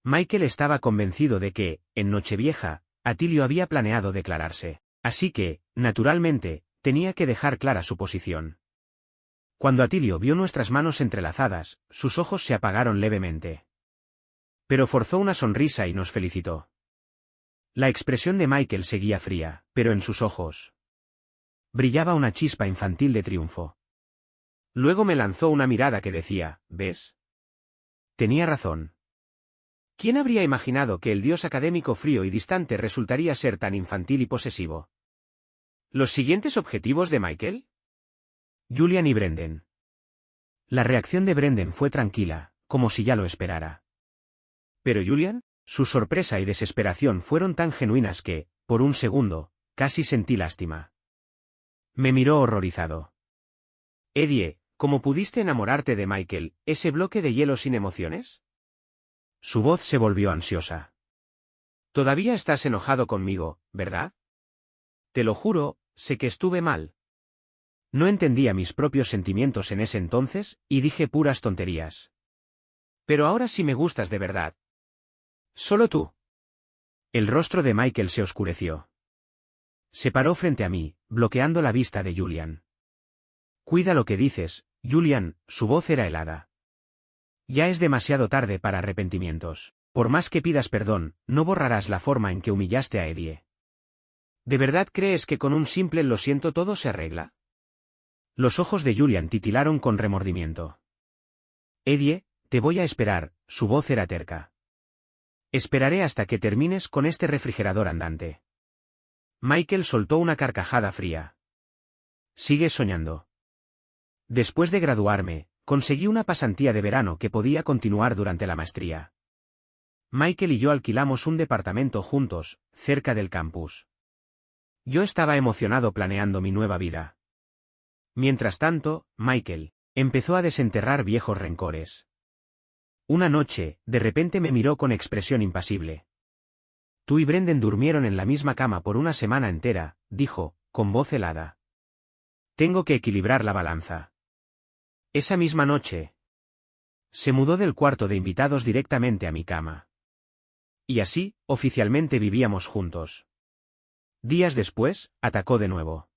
Michael estaba convencido de que, en Nochevieja, Atilio había planeado declararse, así que, naturalmente, tenía que dejar clara su posición. Cuando Atilio vio nuestras manos entrelazadas, sus ojos se apagaron levemente. Pero forzó una sonrisa y nos felicitó. La expresión de Michael seguía fría, pero en sus ojos brillaba una chispa infantil de triunfo. Luego me lanzó una mirada que decía, ¿ves? Tenía razón. ¿Quién habría imaginado que el dios académico frío y distante resultaría ser tan infantil y posesivo? ¿Los siguientes objetivos de Michael? Julian y Brendan. La reacción de Brendan fue tranquila, como si ya lo esperara. Pero Julian, su sorpresa y desesperación fueron tan genuinas que, por un segundo, casi sentí lástima. Me miró horrorizado. Eddie, ¿cómo pudiste enamorarte de Michael, ese bloque de hielo sin emociones? Su voz se volvió ansiosa. Todavía estás enojado conmigo, ¿verdad? Te lo juro, sé que estuve mal. No entendía mis propios sentimientos en ese entonces, y dije puras tonterías. Pero ahora sí me gustas de verdad. Solo tú. El rostro de Michael se oscureció. Se paró frente a mí, bloqueando la vista de Julian. Cuida lo que dices, Julian, su voz era helada. Ya es demasiado tarde para arrepentimientos. Por más que pidas perdón, no borrarás la forma en que humillaste a Eddie. ¿De verdad crees que con un simple lo siento todo se arregla? Los ojos de Julian titilaron con remordimiento. Eddie, te voy a esperar, su voz era terca. Esperaré hasta que termines con este refrigerador andante. Michael soltó una carcajada fría. Sigue soñando. Después de graduarme, conseguí una pasantía de verano que podía continuar durante la maestría. Michael y yo alquilamos un departamento juntos, cerca del campus. Yo estaba emocionado planeando mi nueva vida. Mientras tanto, Michael empezó a desenterrar viejos rencores. Una noche, de repente me miró con expresión impasible. Tú y Brendan durmieron en la misma cama por una semana entera, dijo, con voz helada. Tengo que equilibrar la balanza. Esa misma noche, se mudó del cuarto de invitados directamente a mi cama. Y así, oficialmente vivíamos juntos. Días después, atacó de nuevo.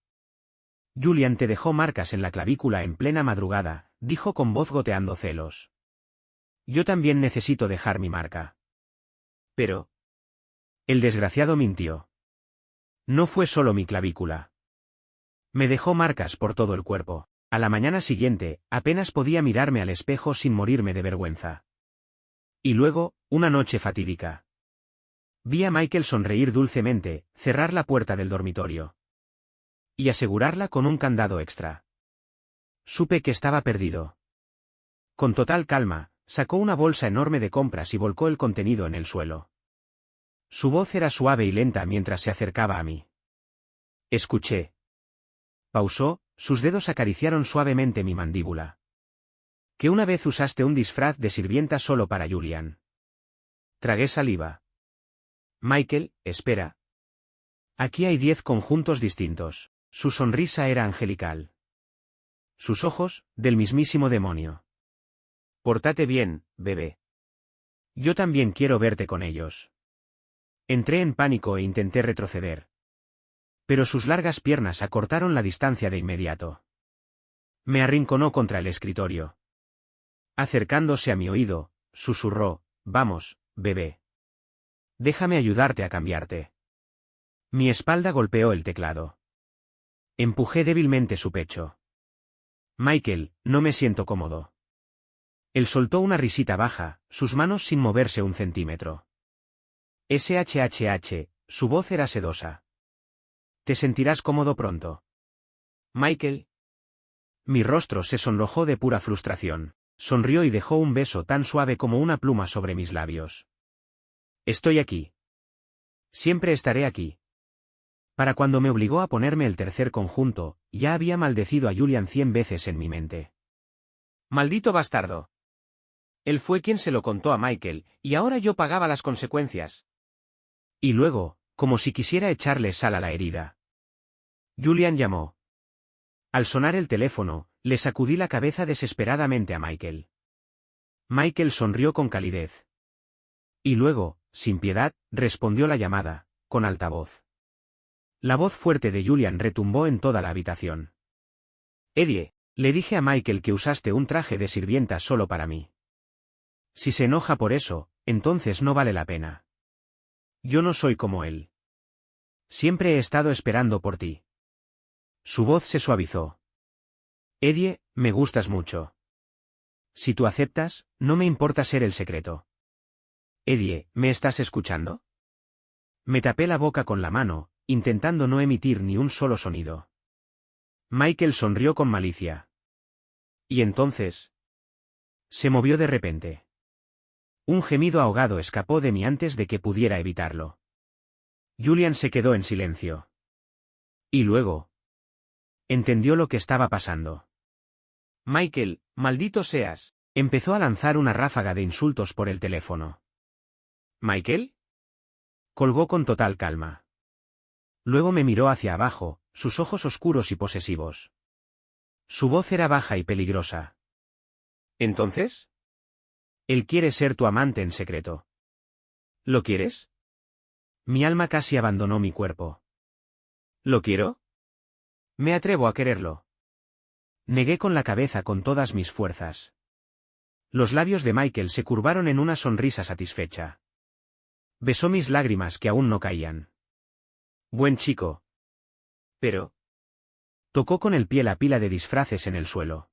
Julian te dejó marcas en la clavícula en plena madrugada, dijo con voz goteando celos. Yo también necesito dejar mi marca. Pero el desgraciado mintió. No fue solo mi clavícula. Me dejó marcas por todo el cuerpo. A la mañana siguiente, apenas podía mirarme al espejo sin morirme de vergüenza. Y luego, una noche fatídica. Vi a Michael sonreír dulcemente, cerrar la puerta del dormitorio. Y asegurarla con un candado extra. Supe que estaba perdido. Con total calma, sacó una bolsa enorme de compras y volcó el contenido en el suelo. Su voz era suave y lenta mientras se acercaba a mí. Escuché. Pausó, sus dedos acariciaron suavemente mi mandíbula. Que una vez usaste un disfraz de sirvienta solo para Julian. Tragué saliva. Michael, espera. Aquí hay 10 conjuntos distintos. Su sonrisa era angelical. Sus ojos, del mismísimo demonio. Pórtate bien, bebé. Yo también quiero verte con ellos. Entré en pánico e intenté retroceder. Pero sus largas piernas acortaron la distancia de inmediato. Me arrinconó contra el escritorio. Acercándose a mi oído, susurró, vamos, bebé. Déjame ayudarte a cambiarte. Mi espalda golpeó el teclado. Empujé débilmente su pecho. Michael, no me siento cómodo. Él soltó una risita baja, sus manos sin moverse un centímetro. SHHH, su voz era sedosa. Te sentirás cómodo pronto. Michael. Mi rostro se sonrojó de pura frustración. Sonrió y dejó un beso tan suave como una pluma sobre mis labios. Estoy aquí. Siempre estaré aquí. Para cuando me obligó a ponerme el tercer conjunto, ya había maldecido a Julian 100 veces en mi mente. Maldito bastardo. Él fue quien se lo contó a Michael, y ahora yo pagaba las consecuencias. Y luego, como si quisiera echarle sal a la herida. Julian llamó. Al sonar el teléfono, le sacudí la cabeza desesperadamente a Michael. Michael sonrió con calidez. Y luego, sin piedad, respondió la llamada, con altavoz. La voz fuerte de Julian retumbó en toda la habitación. Eddie, le dije a Michael que usaste un traje de sirvienta solo para mí. Si se enoja por eso, entonces no vale la pena. Yo no soy como él. Siempre he estado esperando por ti. Su voz se suavizó. Eddie, me gustas mucho. Si tú aceptas, no me importa ser el secreto. Eddie, ¿me estás escuchando? Me tapé la boca con la mano, intentando no emitir ni un solo sonido. Michael sonrió con malicia. Y entonces se movió de repente. Un gemido ahogado escapó de mí antes de que pudiera evitarlo. Julian se quedó en silencio. Y luego entendió lo que estaba pasando. Michael, maldito seas, empezó a lanzar una ráfaga de insultos por el teléfono. ¿Michael? Colgó con total calma. Luego me miró hacia abajo, sus ojos oscuros y posesivos. Su voz era baja y peligrosa. ¿Entonces? Él quiere ser tu amante en secreto. ¿Lo quieres? Mi alma casi abandonó mi cuerpo. ¿Lo quiero? Me atrevo a quererlo. Negué con la cabeza con todas mis fuerzas. Los labios de Michael se curvaron en una sonrisa satisfecha. Besó mis lágrimas que aún no caían. Buen chico. Pero tocó con el pie la pila de disfraces en el suelo.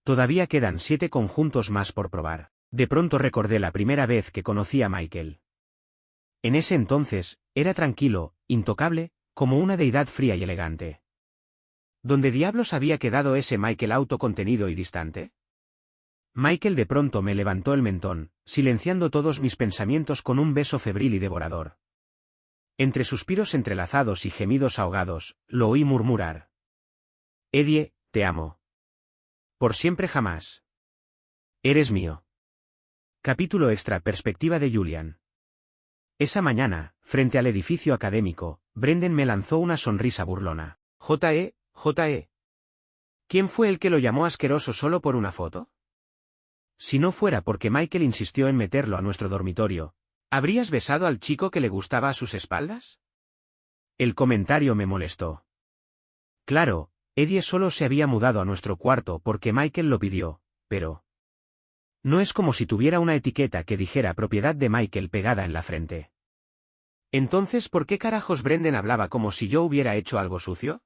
Todavía quedan 7 conjuntos más por probar. De pronto recordé la primera vez que conocí a Michael. En ese entonces, era tranquilo, intocable, como una deidad fría y elegante. ¿Dónde diablos había quedado ese Michael autocontenido y distante? Michael de pronto me levantó el mentón, silenciando todos mis pensamientos con un beso febril y devorador. Entre suspiros entrelazados y gemidos ahogados, lo oí murmurar. Eddie, te amo. Por siempre jamás. Eres mío. Capítulo extra. Perspectiva de Julian. Esa mañana, frente al edificio académico, Brendan me lanzó una sonrisa burlona. J.E. ¿Quién fue el que lo llamó asqueroso solo por una foto? Si no fuera porque Michael insistió en meterlo a nuestro dormitorio, ¿habrías besado al chico que le gustaba a sus espaldas? El comentario me molestó. Claro, Eddie solo se había mudado a nuestro cuarto porque Michael lo pidió, pero... no es como si tuviera una etiqueta que dijera propiedad de Michael pegada en la frente. Entonces, ¿por qué carajos Brendan hablaba como si yo hubiera hecho algo sucio?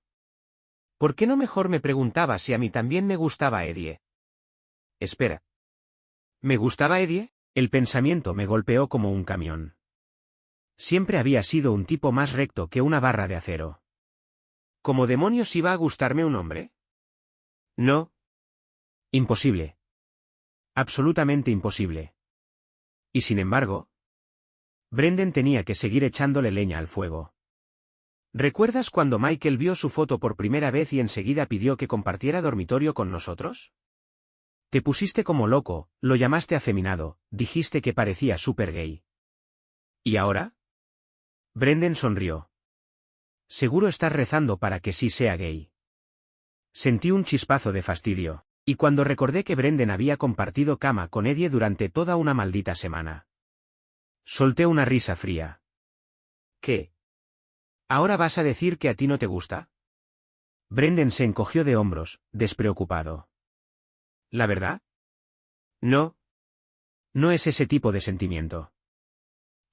¿Por qué no mejor me preguntaba si a mí también me gustaba Eddie? Espera. ¿Me gustaba Eddie? El pensamiento me golpeó como un camión. Siempre había sido un tipo más recto que una barra de acero. ¿Cómo demonios iba a gustarme un hombre? No. Imposible. Absolutamente imposible. Y sin embargo, Brendan tenía que seguir echándole leña al fuego. ¿Recuerdas cuando Michael vio su foto por primera vez y enseguida pidió que compartiera dormitorio con nosotros? Te pusiste como loco, lo llamaste afeminado, dijiste que parecía súper gay. ¿Y ahora? Brendan sonrió. Seguro estás rezando para que sí sea gay. Sentí un chispazo de fastidio. Y cuando recordé que Brendan había compartido cama con Eddie durante toda una maldita semana. Solté una risa fría. ¿Qué? ¿Ahora vas a decir que a ti no te gusta? Brendan se encogió de hombros, despreocupado. ¿La verdad? No. No es ese tipo de sentimiento.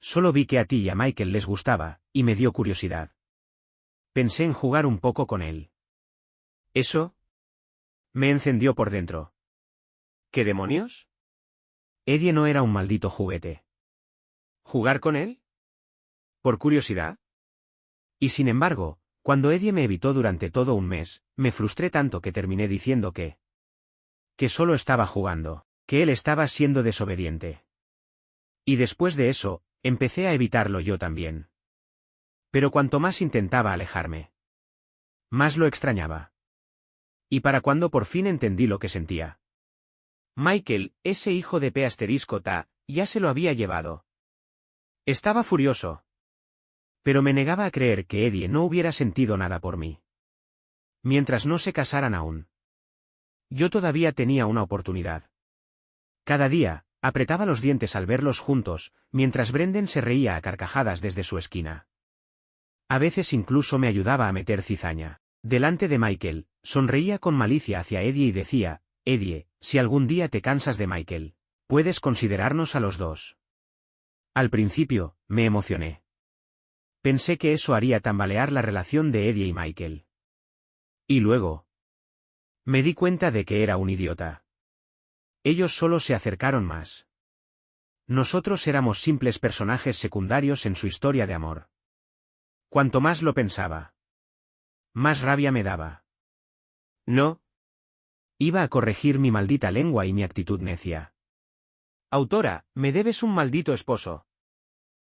Solo vi que a ti y a Michael les gustaba, y me dio curiosidad. Pensé en jugar un poco con él. ¿Eso? Me encendió por dentro. ¿Qué demonios? Eddie no era un maldito juguete. ¿Jugar con él? ¿Por curiosidad? Y sin embargo, cuando Eddie me evitó durante todo un mes, me frustré tanto que terminé diciendo que solo estaba jugando, que él estaba siendo desobediente. Y después de eso, empecé a evitarlo yo también. Pero cuanto más intentaba alejarme, más lo extrañaba. Y para cuando por fin entendí lo que sentía. Michael, ese hijo de P***ta, ya se lo había llevado. Estaba furioso. Pero me negaba a creer que Eddie no hubiera sentido nada por mí. Mientras no se casaran aún. Yo todavía tenía una oportunidad. Cada día, apretaba los dientes al verlos juntos, mientras Brendan se reía a carcajadas desde su esquina. A veces incluso me ayudaba a meter cizaña. Delante de Michael, sonreía con malicia hacia Eddie y decía, Eddie, si algún día te cansas de Michael, puedes considerarnos a los dos. Al principio, me emocioné. Pensé que eso haría tambalear la relación de Eddie y Michael. Y luego, me di cuenta de que era un idiota. Ellos solo se acercaron más. Nosotros éramos simples personajes secundarios en su historia de amor. Cuanto más lo pensaba, más rabia me daba. No. Iba a corregir mi maldita lengua y mi actitud necia. Autora, me debes un maldito esposo.